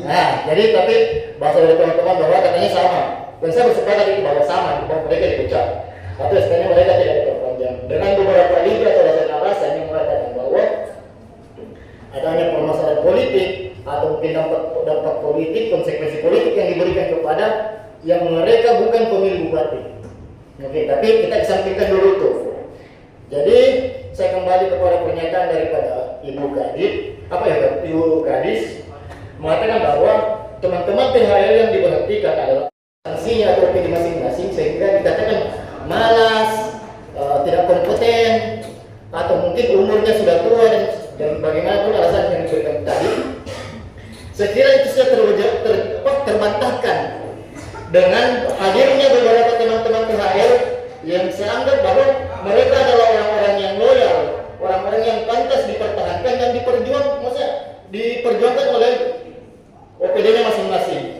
Nah, jadi tapi bahasa dari teman-teman bahwa katanya sama. Dan saya bersepakat itu bahwa sama, bahwa mereka dipecat. Atau sebenarnya mereka tidak diperpanjang. Dengan beberapa liga atau alasan yang mengatakan bahwa adanya permasalahan politik atau mungkin dampak politik, konsekuensi politik yang diberikan kepada yang mereka bukan pemilih bupati. Oke, tapi kita kesampingkan dulu itu. Jadi saya kembali kepada pernyataan daripada Ibu Kadis mengatakan bahwa teman-teman THL yang diberhentikan adalah sanksinya atau opini masing-masing, sehingga dikatakan malas, tidak kompeten, atau mungkin umurnya sudah tua dan bagaimana pun alasan yang diberikan tadi. Saya kira itu sudah terbantahkan dengan hadirnya beberapa teman-teman THL yang saya anggap bahwa mereka adalah orang-orang yang loyal, orang-orang yang pantas dipertahankan dan diperjuangkan oleh OPD-nya masing-masing.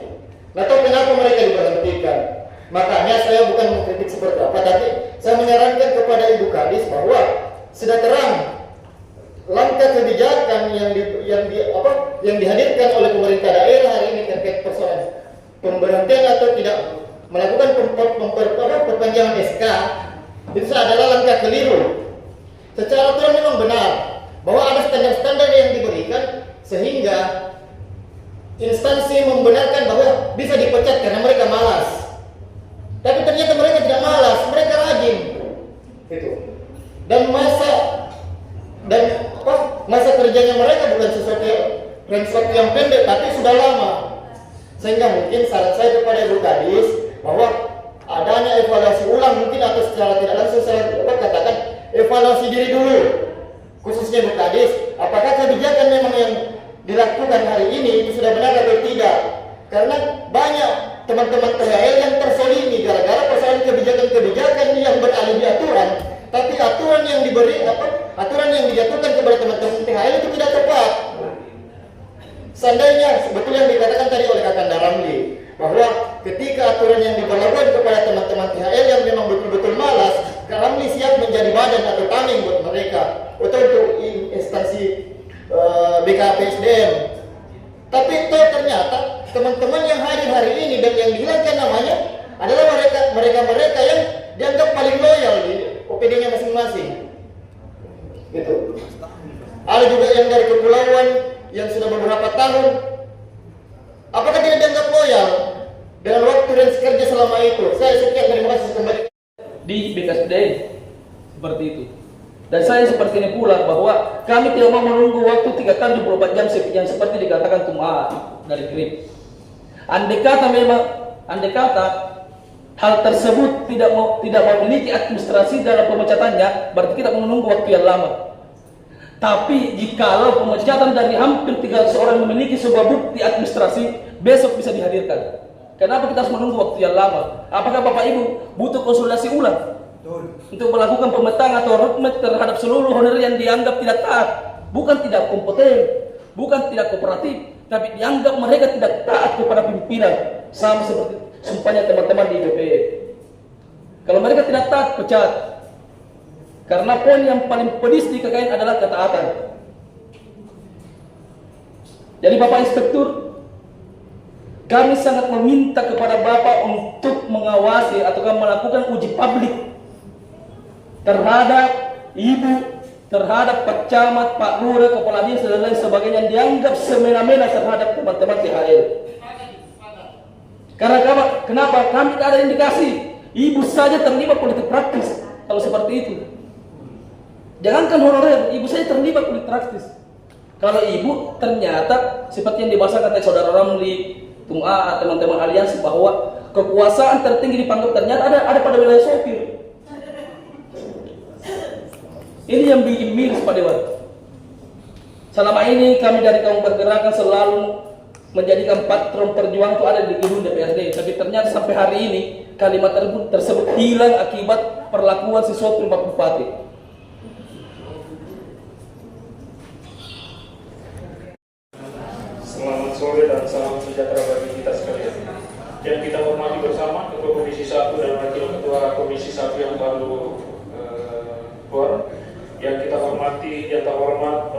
Nggak tahu kenapa mereka diberhentikan. Makanya saya bukan mengkritik seperti apa, tapi saya menyarankan kepada Ibu Kadis bahwa sudah terang langkah kebijakan yang dihadirkan oleh pemerintah daerah hari ini terkait persoalan pemberhentian atau tidak melakukan perpanjangan SK itu adalah langkah keliru. Secara aturan memang benar bahwa ada standar-standar yang diberikan sehingga instansi membenarkan bahwa bisa dipecat karena mereka malas. Tapi ternyata mereka tidak malas, mereka rajin. Itu. Dan masa kerjanya mereka bukan sesuatu yang pendek, tapi sudah lama. Sehingga mungkin saran saya kepada Ibu Kadis bahwa adanya evaluasi ulang mungkin atau secara tidak langsung saya katakan evaluasi diri dulu, khususnya Ibu Kadis, apakah kebijakan memang yang dilakukan hari ini itu sudah benar atau tidak? Karena banyak teman-teman THL yang tersolimi gara-gara persoalan kebijakan-kebijakan yang beralibi aturan, tapi aturan yang dijatuhkan kepada teman-teman THL itu tidak tepat. Seandainya betul yang dikatakan tadi oleh Kakanda Ramli bahwa ketika aturan yang diberlakukan kepada teman-teman THL yang memang betul-betul malas, Kak Ramli siap menjadi badan atau tameng buat mereka atau untuk instansi BKPSDM. Tapi ternyata teman-teman yang hadir hari ini dan yang dihilangkan namanya adalah mereka yang dianggap paling loyal di OPD-nya masing-masing. Gitu. Ada juga yang dari kepulauan yang sudah beberapa tahun, apakah tidak dianggap loyal dengan waktu dan kerja selama itu? Saya sekian, terima kasih kembali di BKSDM seperti itu. Dan saya seperti ini pula bahwa kami tidak mau menunggu waktu 3 tahun 24 jam yang seperti dikatakan Tum'a dari GRIP. Andai kata hal tersebut tidak memiliki administrasi dalam pemecatannya, berarti kita menunggu waktu yang lama. Tapi jikalau pemecatan dari hampir 300 orang memiliki sebuah bukti administrasi, besok bisa dihadirkan. Kenapa kita harus menunggu waktu yang lama? Apakah Bapak Ibu butuh konsultasi ulang untuk melakukan pemetaan atau roadmap terhadap seluruh honorer yang dianggap tidak taat, bukan tidak kompeten, bukan tidak kooperatif, tapi dianggap mereka tidak taat kepada pimpinan, sama seperti sumpahnya teman-teman di BPN. Kalau mereka tidak taat, pecat. Karena poin yang paling pedis di KKN adalah ketaatan. Jadi Bapak Inspektur, kami sangat meminta kepada Bapak untuk mengawasi atau melakukan uji publik terhadap Ibu, terhadap Pak Camat, Pak Lurah, Kepala Dinas dan lain sebagainya yang dianggap semena-mena terhadap teman-teman THL. Karena kenapa? Kami tidak ada indikasi Ibu saja terlibat politik praktis. Kalau seperti itu, jangankan honorer, Ibu saja terlibat politik praktis. Kalau Ibu ternyata seperti yang dibahasakan oleh Saudara Ramli, Tum'a, teman-teman aliansi, bahwa kekuasaan tertinggi dipanggil ternyata ada pada wilayah sopir. Ini yang bikin miris Pak Dewan. Selama ini kami dari kaum pergerakan selalu menjadikan patron perjuangan itu ada di gedung DPRD, tapi ternyata sampai hari ini kalimat tersebut hilang akibat perlakuan si sopir Pak Bupati. Selamat sore dan salam sejahtera bagi kita sekalian. Yang kita hormati bersama Ketua Komisi 1 dan Wakil Ketua Komisi 1 yang baru keluar. Yang kita hormati, yang terhormat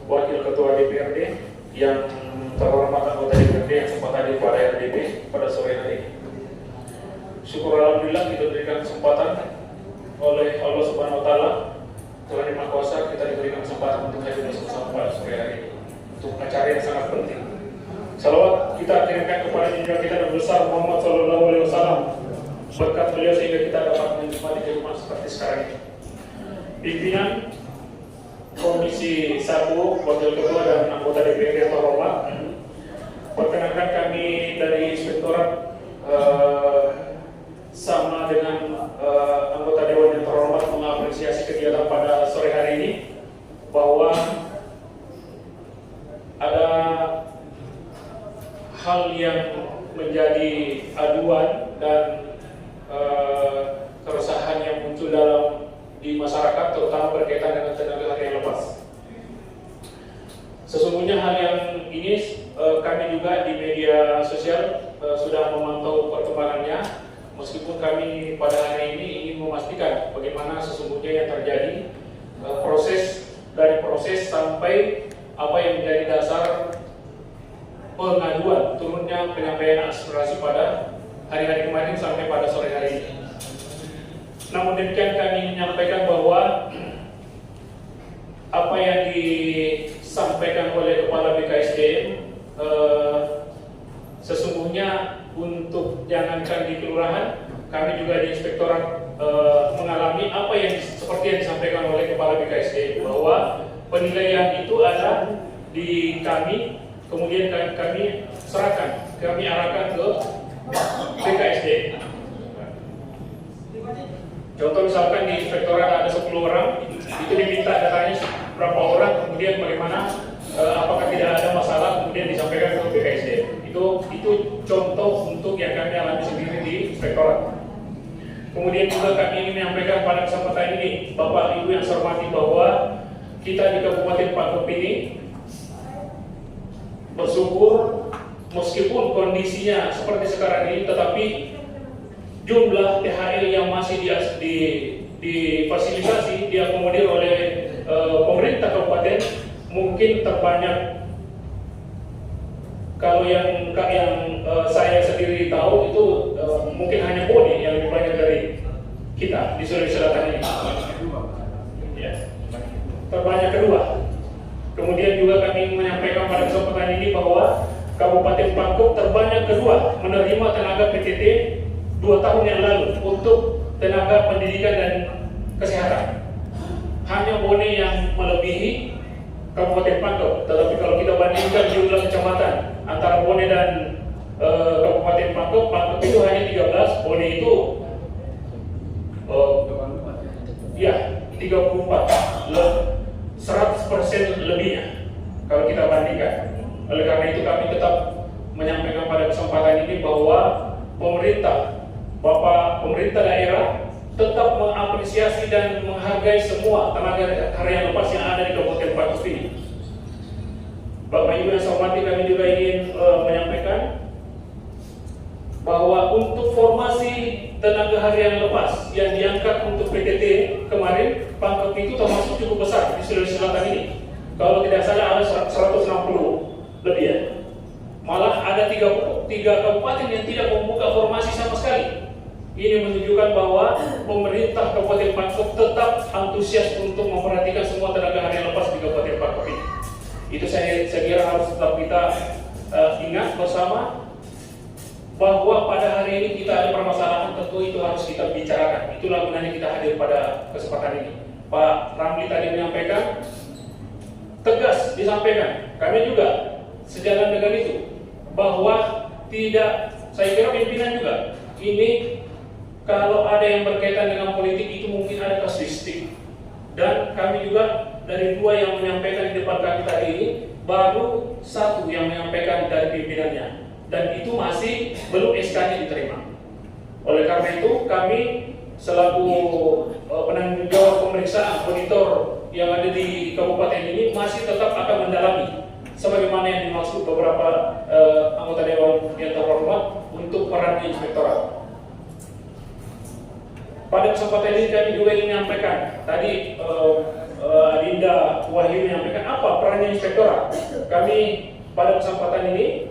Wakil Ketua DPRD, yang terhormat anggota DPRD yang sempat hadir pada RDP pada sore hari ini. Syukur alhamdulillah kita diberikan kesempatan oleh Allah Subhanahu wa taala, Tuhan Yang Maha Kuasa, kita diberikan kesempatan untuk hadir bersama pada sore hari ini. untuk acara yang sangat penting. Salawat kita kirimkan kepada junjungan kita Nabi besar Muhammad Sallallahu Alaihi Wasallam, berkat beliau sehingga kita dapat menikmati kehidupan seperti sekarang ini. Pimpinan Komisi 1, Wakil Ketua dan anggota DPRD yang terhormat, perkenankan kami dari Inspektorat sama dengan anggota Dewan yang terhormat mengapresiasi kegiatan pada sore hari ini, bahwa ada hal yang menjadi aduan dan keresahan yang muncul di masyarakat, terutama berkaitan dengan tenaga harian lepas. Sesungguhnya hal yang ini kami juga di media sosial sudah memantau perkembangannya, meskipun kami pada hari ini ingin memastikan bagaimana sesungguhnya yang terjadi, proses sampai apa yang menjadi dasar pengaduan turunnya penyampaian aspirasi pada hari-hari kemarin sampai pada sore hari ini. Namun demikian kami menyampaikan bahwa apa yang disampaikan oleh Kepala BKSDM sesungguhnya untuk jangankan di kelurahan, kami juga di Inspektorat mengalami apa yang seperti yang disampaikan oleh Kepala BKSDM, bahwa penilaian itu ada di kami, kemudian kami serahkan, kami arahkan ke BKSDM. Contoh misalkan di Inspektorat ada 10 orang, itu diminta datanya berapa orang, kemudian bagaimana, apakah tidak ada masalah, kemudian disampaikan ke BKSDM. Itu contoh untuk yang kami alami sendiri di Inspektorat. Kemudian juga kami ingin menyampaikan pada kesempatan ini, Bapak Ibu yang saya hormati, bahwa kita di Kabupaten Pangkep ini bersyukur meskipun kondisinya seperti sekarang ini, tetapi jumlah THR yang masih difasilitasi, diakomodir oleh pemerintah kabupaten mungkin terbanyak. Kalau yang saya sendiri tahu itu mungkin hanya Boni yang lebih banyak dari kita di Sulawesi Selatan ini. Ya. Terbanyak kedua. Kemudian juga kami menyampaikan pada kesempatan ini bahwa Kabupaten Pangkep terbanyak kedua menerima tenaga PTT 2 tahun yang lalu untuk tenaga pendidikan dan kesehatan. Hanya Bone yang melebihi Kabupaten Pangkep. Tetapi kalau kita bandingkan jumlah kecamatan antara Bone dan Kabupaten Pangkep, Pangkep itu hanya 13, Bone itu 34, 100% lebihnya kalau kita bandingkan. Oleh karena itu kami tetap menyampaikan pada kesempatan ini bahwa pemerintah daerah tetap mengapresiasi dan menghargai semua tenaga harian lepas yang ada di Kabupaten Pangkep ini. Bapak Ibu yang saya hormati, kami juga ingin menyampaikan bahwa untuk formasi tenaga harian lepas yang diangkat untuk PTT kemarin, Pangkep itu termasuk cukup besar di Sulawesi Selatan ini. Kalau tidak salah ada 160 lebih ya. Malah ada 3 kabupaten yang tidak membuka formasi sama sekali. Ini menunjukkan bahwa pemerintah Kabupaten Pangkep tetap antusias untuk memperhatikan semua tenaga harian lepas di Kabupaten Pangkep ini. Itu saya kira harus tetap kita ingat bersama, bahwa pada hari ini kita ada permasalahan, tentu itu harus kita bicarakan. Itulah gunanya kita hadir pada kesempatan ini. Pak Ramli tadi menyampaikan, tegas disampaikan, kami juga sejalan dengan itu, bahwa tidak, saya kira pimpinan juga, ini kalau ada yang berkaitan dengan politik itu mungkin ada kasuistik. Dan kami juga dari 2 yang menyampaikan di depan kami tadi ini, baru 1 yang menyampaikan dari pimpinannya. Dan itu masih belum SK-nya diterima. Oleh karena itu kami selaku penanggung jawab pemeriksaan auditor yang ada di kabupaten ini masih tetap akan mendalami sebagaimana yang dimaksud beberapa anggota dewan yang terhormat untuk peran inspektorat. Pada kesempatan ini kami juga ingin menyampaikan, tadi Adinda Wahyu menyampaikan apa perannya inspektorat. Kami pada kesempatan ini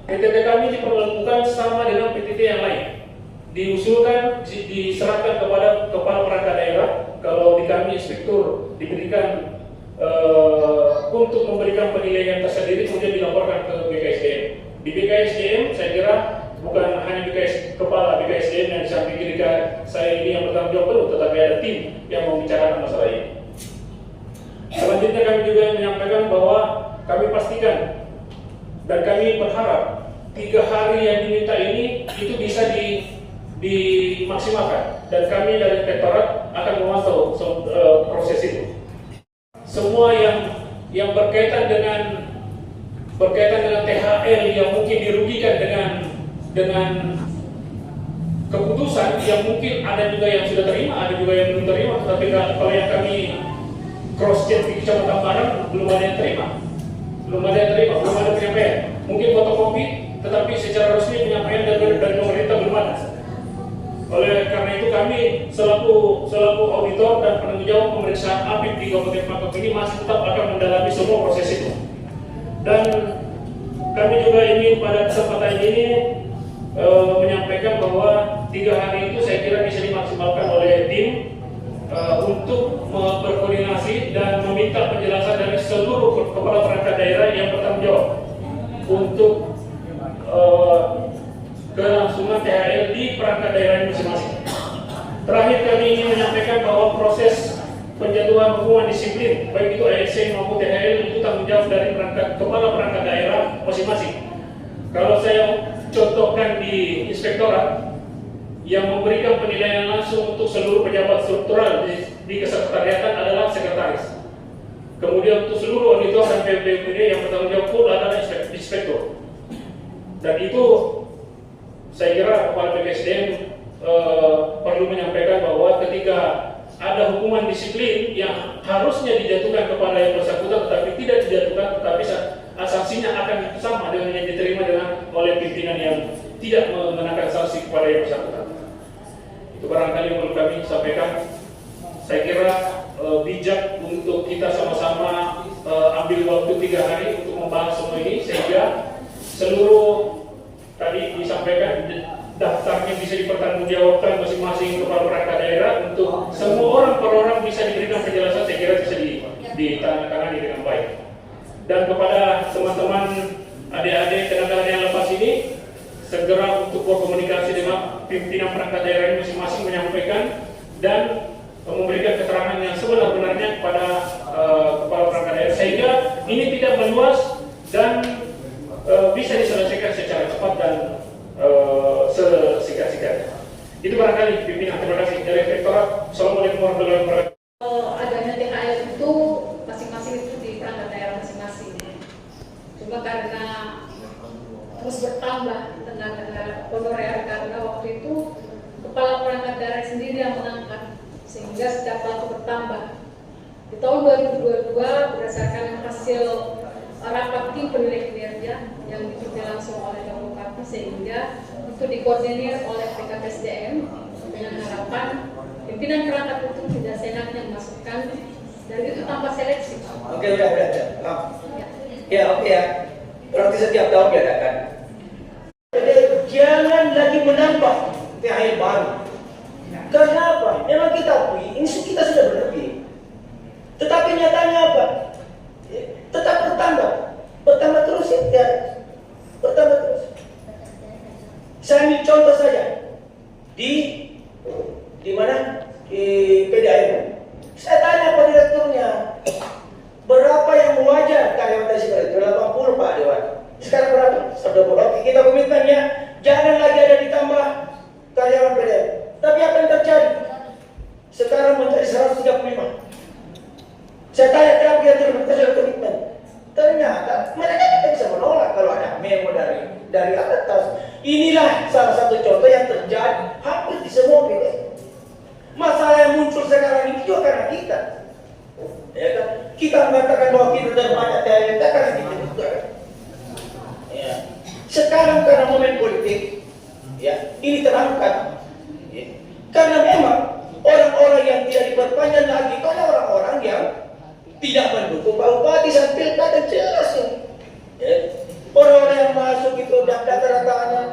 PTT kami diperlakukan sama dengan PTT yang lain. Diusulkan, diserahkan kepada kepala perangkat daerah. Kalau di kami inspektur diberikan untuk memberikan penilaian tersendiri kemudian dilaporkan ke BKSDM. Di BKSDM saya kira bukan hanya kepala BKSDM yang disamping kiri saya ini yang bertanggung jawab penuh, tetapi ada tim yang membicarakan masalah ini. Selanjutnya kami juga menyampaikan bahwa kami pastikan dan kami berharap 3 hari yang diminta ini itu bisa dimaksimalkan, dan kami dari Inspektorat akan memantau proses itu. Semua yang berkaitan dengan THR yang mungkin dirugikan dengan keputusan yang mungkin ada juga yang sudah terima, ada juga yang belum terima, tetapi kalau yang kami cross check di Kecamatan Padang belum ada yang terima, belum ada penyampaian. Mungkin fotokopi, tetapi secara resmi penyampaian dari pemerintah belum ada. Oleh karena itu kami selaku auditor dan penanggung jawab pemeriksaan APIP di Kabupaten Pangkep ini masih tetap akan mendalami semua proses itu. Dan kami juga ingin pada kesempatan ini menyampaikan bahwa 3 hari itu saya kira bisa dimaksimalkan oleh tim untuk berkoordinasi dan meminta penjelasan dari seluruh kepala perangkat daerah yang bertanggung jawab untuk kelangsungan THR di perangkat daerah masing-masing. Terakhir kami ingin menyampaikan bahwa proses penjatuhan hukuman disiplin baik itu ASC maupun THR itu tanggung jawab dari kepala perangkat daerah masing-masing. Kalau saya contohkan di Inspektorat, yang memberikan penilaian langsung untuk seluruh pejabat struktural di kesekretariatan adalah sekretaris. Kemudian untuk seluruh auditor dan PPPD yang bertanggung jawab full adalah inspektor. Dan itu saya kira kepala BKSDM perlu menyampaikan bahwa ketika ada hukuman disiplin yang harusnya dijatuhkan kepada yang bersangkutan tetapi tidak dijatuhkan, tetapi sanksinya akan sama dengan yang diterima oleh pimpinan yang tidak mengenakan sanksi kepada yang bersangkutan. Itu barangkali yang perlu kami sampaikan. Saya kira bijak untuk kita sama-sama ambil waktu 3 hari untuk membahas semua ini sehingga seluruh tadi disampaikan daftarnya bisa dipertanggungjawabkan masing-masing kepala perangkat daerah untuk semua orang per orang bisa diberikan penjelasan. Saya kira bisa ditandatangani dengan baik. Dan kepada teman-teman adik-adik tenaga yang lepas ini, segera untuk berkomunikasi dengan pimpinan perangkat daerah ini masing-masing menyampaikan dan memberikan keterangan yang sebenar-benarnya kepada kepala perangkat daerah sehingga ini tidak meluas dan bisa diselesaikan secara cepat dan sesingkat-singkatnya. Itu barangkali pimpinan. Terima kasih dari Inspektorat. Assalamualaikum warahmatullahi wabarakatuh. Adanya THR itu masing-masing itu di perangkat daerah masing-masing. Cuma karena terus bertambah tenaga honorer karena waktu itu kepala perangkat daerah sendiri yang mengangkat sehingga setiap waktu bertambah. Di tahun 2022 berdasarkan hasil rapat tim penilai kinerja yang dipimpin langsung oleh Dr. Bupati sehingga itu dikoordinir oleh PKPSDM dengan harapan pimpinan perangkat itu tidak senaknya memasukkan dan itu tanpa seleksi. Oke, udah. Ya, oke ya. Berarti setiap tahun diadakan. Jadi jangan lagi menambah THR baru. Karena apa? Memang kita akui, ini kita sudah berlebih. Tetapi nyatanya apa? Tetap bertambah terus ya. Bertambah terus. Saya ambil contoh saja di mana di PDAM. Saya tanya pada direkturnya, berapa yang wajar karyawan tadi itu 80 Pak Dewan. Sekarang berapa? 120. Oke, kita komitmennya jangan lagi ada ditambah karyawan PDAM. Tapi apa yang terjadi? Sekarang menjadi 135. Saya tanya kenapa dia terus komitmen. Ternyata mereka tidak bisa menolak kalau ada memo dari atas. Inilah salah satu contoh yang terjadi hampir di semua PDAM. Masalah yang muncul sekarang ini juga karena kita. Ya kan? Kita mengatakan bahwa kita sudah banyak THR karena kita juga. Ya. Sekarang karena momen politik, ya ini terangkat. Ya. Karena memang orang-orang yang tidak diperpanjang lagi, karena orang-orang yang tidak mendukung Pak Bupati sampai pilkada jelas ya. Ya. Orang-orang yang masuk itu data-datanya,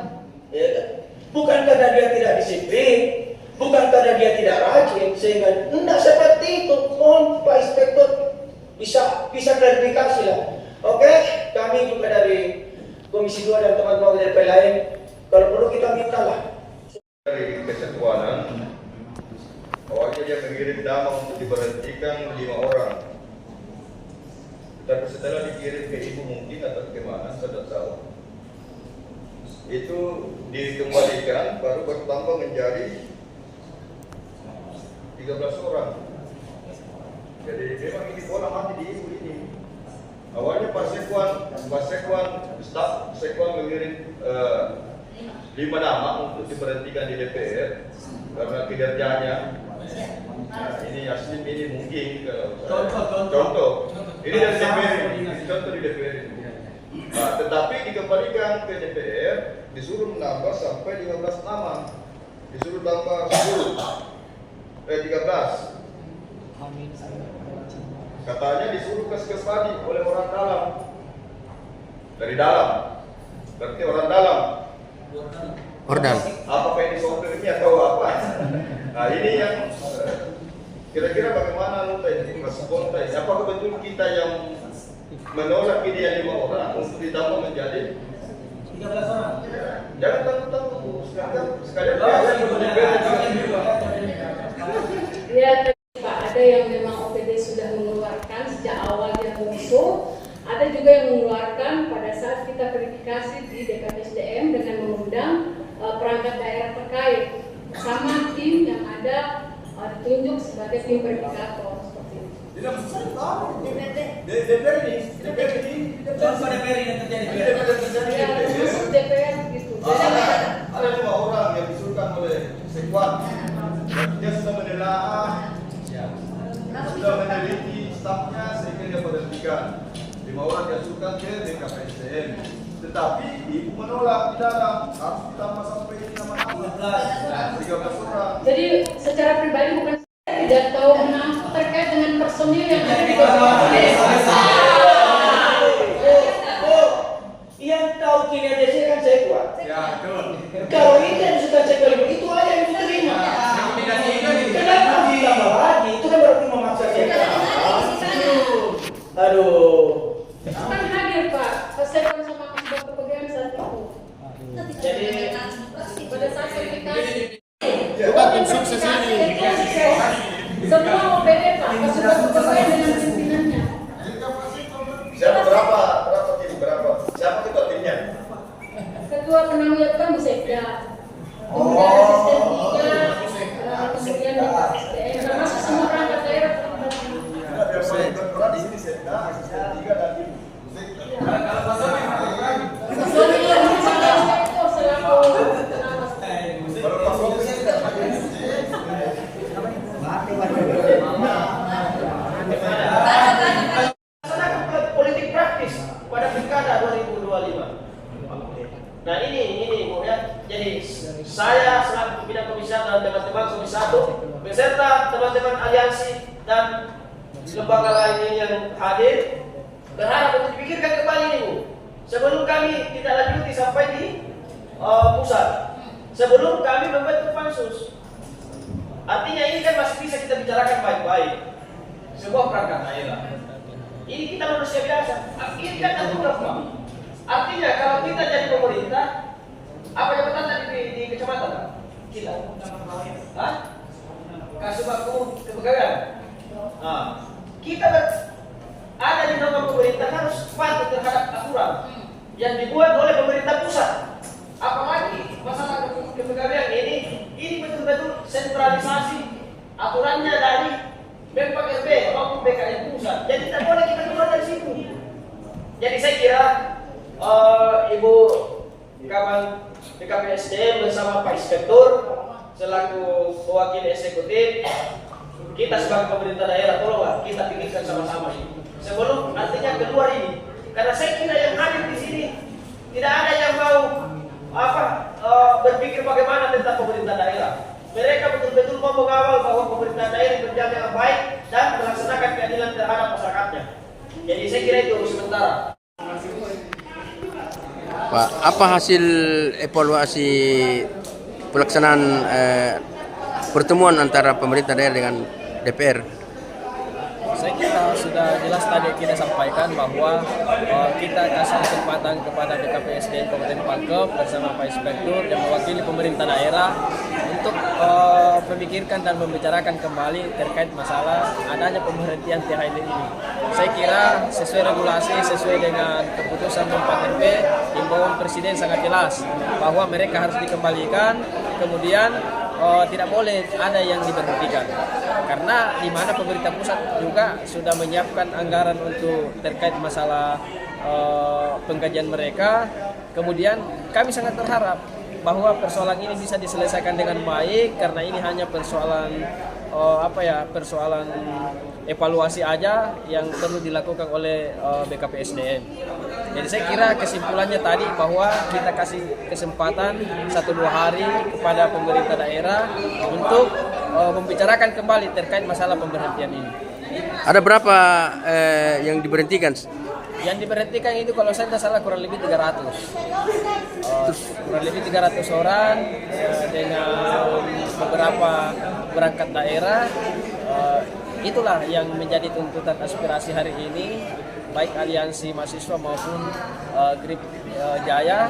ya kan? Bukan karena dia tidak disiplin, bukan karena dia tidak rajin, sehingga tidak seperti itu. Mohon Pak Inspektor bisa klarifikasi lah. Oke, kami juga dari Komisi 2 dan teman-teman dari lain, kalau perlu kita minta lah. Dari kesetuanan, awalnya dia mengirim nama untuk diberhentikan 5 orang. Tapi setelah dikirim ke ibu mungkin atau kemana, saya tidak tahu. Itu dikembalikan, baru bertambah menjadi 13 orang. Jadi memang ini bola mati di ibu ini. Awalnya Pak Sekwan staf Sekwan mengirim 5 nama untuk diberhentikan di DPR karena kinerjanya. Nah, ini Yasmin ini mungkin contoh. Ini dari DPR, ini contoh di DPR. Nah, tetapi dikembalikan ke DPR disuruh menambah sampai 15 nama, disuruh tambah 13. Katanya disuruh kes tadi oleh orang dalam, dari dalam, berarti orang dalam. Ordal. Apakah ini software-nya atau apa? Nah ini yang kira-kira bagaimana nota ini respon tadi? Apakah betul kita yang menolak ini yang 5 orang untuk ditambah menjadi 13 orang? Jangan tangguh-tangguh sekalian. Ya, Pak, ada yang memang OPD sudah mengeluarkan sejak awal dia mengusul, ada juga yang mengeluarkan pada saat kita verifikasi di DKPSDM dengan mengundang perangkat daerah terkait sama tim yang ada ditunjuk sebagai tim verifikator seperti itu. DPR ini contoh DPR yang terjadi. Ya, termasuk DPR gitu. Ada 5 orang yang disuruhkan oleh Sekwan. Dia sudah menelaah, sudah meneliti stafnya sehingga dia berhentikan. 5 orang dia suruhkan ke DKPSDM. Tetapi ibu menolak, tidak harus ditambah sampai nama 13 orang. Jadi secara pribadi bukan saya tidak tahu terkait dengan personil yang ada di Yang tahu kinerja saya kan saya kuat. Ya, betul. Kalau ini yang suka saya kali itu aja yang diterima. Kenapa ditambah lagi? Itu kan berarti memaksa saya. Aduh. Kan hadir Pak, saya sama Bapak Kepegangan saat itu. Jadi pada saat verifikasi. Bukan tim sukses ini. Semua OPD Pak, sudah bersesuaian dengan pimpinannya. Siapa berapa tim berapa? Siapa ketua timnya? Ketua penanggung jawab Bu Sekda. Kemudian asisten 3, kemudian DKPSDM, termasuk semua perangkat daerah terlibat. Biar saya ikut peran di sini Sekda, asisten 3 dan tim. Kalau pasal politik praktis pada pilkada 2025. Nah ini Bu ya. Jadi saya selaku pimpinan Komisi 1 dan teman-teman Komisi 1 beserta teman-teman aliansi dan lembaga lainnya yang hadir berharap untuk dipikirkan kembali ini Bu. Sebelum kami tidak lanjuti sampai di pusat, sebelum kami membentuk pansus. Artinya ini kan masih bisa kita bicarakan baik-baik. Sebuah perangkat daerah. Ini kita manusia biasa. Ini kan aturan Pak. Artinya kalau kita jadi pemerintah, apa jabatan tadi di kecamatan? Kita. Hah? Kasih baku kepegangan. Nah, kita ada di dalam pemerintah harus patuh terhadap aturan yang dibuat oleh pemerintah pusat. Apalagi masalah kepegawaian ini betul-betul sentralisasi aturannya dari Pemprov RB maupun BKN pusat. Jadi tidak boleh kita keluar dari situ. Jadi saya kira Ibu Kaman DKPSDM bersama Pak Inspektur selaku mewakili eksekutif, kita sebagai pemerintah daerah tolonglah kita pikirkan sama-sama ini. Sebelum nantinya keluar ini, karena saya kira yang hadir di sini tidak ada yang mau berpikir bagaimana tentang pemerintah daerah. Mereka betul-betul mau mengawal bahwa pemerintah daerah berjalan dengan baik dan melaksanakan keadilan terhadap masyarakatnya. Jadi saya kira itu sementara. Pak, apa hasil evaluasi pelaksanaan pertemuan antara pemerintah daerah dengan DPR Saya kira sudah jelas tadi kita sampaikan bahwa kita kasih kesempatan kepada BKPSDM Kabupaten Pangkep bersama Pak Inspektur yang mewakili pemerintah daerah untuk memikirkan dan membicarakan kembali terkait masalah adanya pemberhentian THL ini. Saya kira sesuai regulasi, sesuai dengan keputusan 4 RP, himbauan Presiden sangat jelas bahwa mereka harus dikembalikan, kemudian tidak boleh ada yang diberhentikan. Karena di mana pemerintah pusat juga sudah menyiapkan anggaran untuk terkait masalah penggajian mereka. Kemudian kami sangat berharap bahwa persoalan ini bisa diselesaikan dengan baik karena ini hanya persoalan persoalan evaluasi aja yang perlu dilakukan oleh BKPSDM. Jadi saya kira kesimpulannya tadi bahwa kita kasih kesempatan 1-2 hari kepada pemerintah daerah untuk membicarakan kembali terkait masalah pemberhentian ini. Ada berapa yang diberhentikan? Yang diberhentikan itu kalau saya tidak salah kurang lebih 300. Kurang lebih 300 orang dengan beberapa berangkat daerah. Itulah yang menjadi tuntutan aspirasi hari ini, baik aliansi mahasiswa maupun GRIP Jaya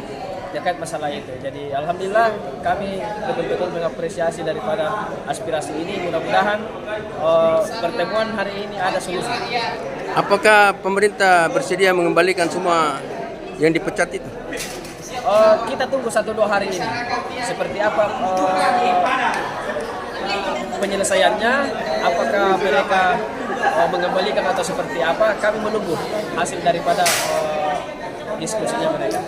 terkait masalah itu. Jadi alhamdulillah kami betul-betul mengapresiasi daripada aspirasi ini. Mudah-mudahan pertemuan hari ini ada solusi. Apakah pemerintah bersedia mengembalikan semua yang dipecat itu? Kita tunggu 1-2 hari ini. Seperti apa penyelesaiannya, apakah mereka mengembalikan atau seperti apa, kami menunggu hasil daripada diskusinya mereka.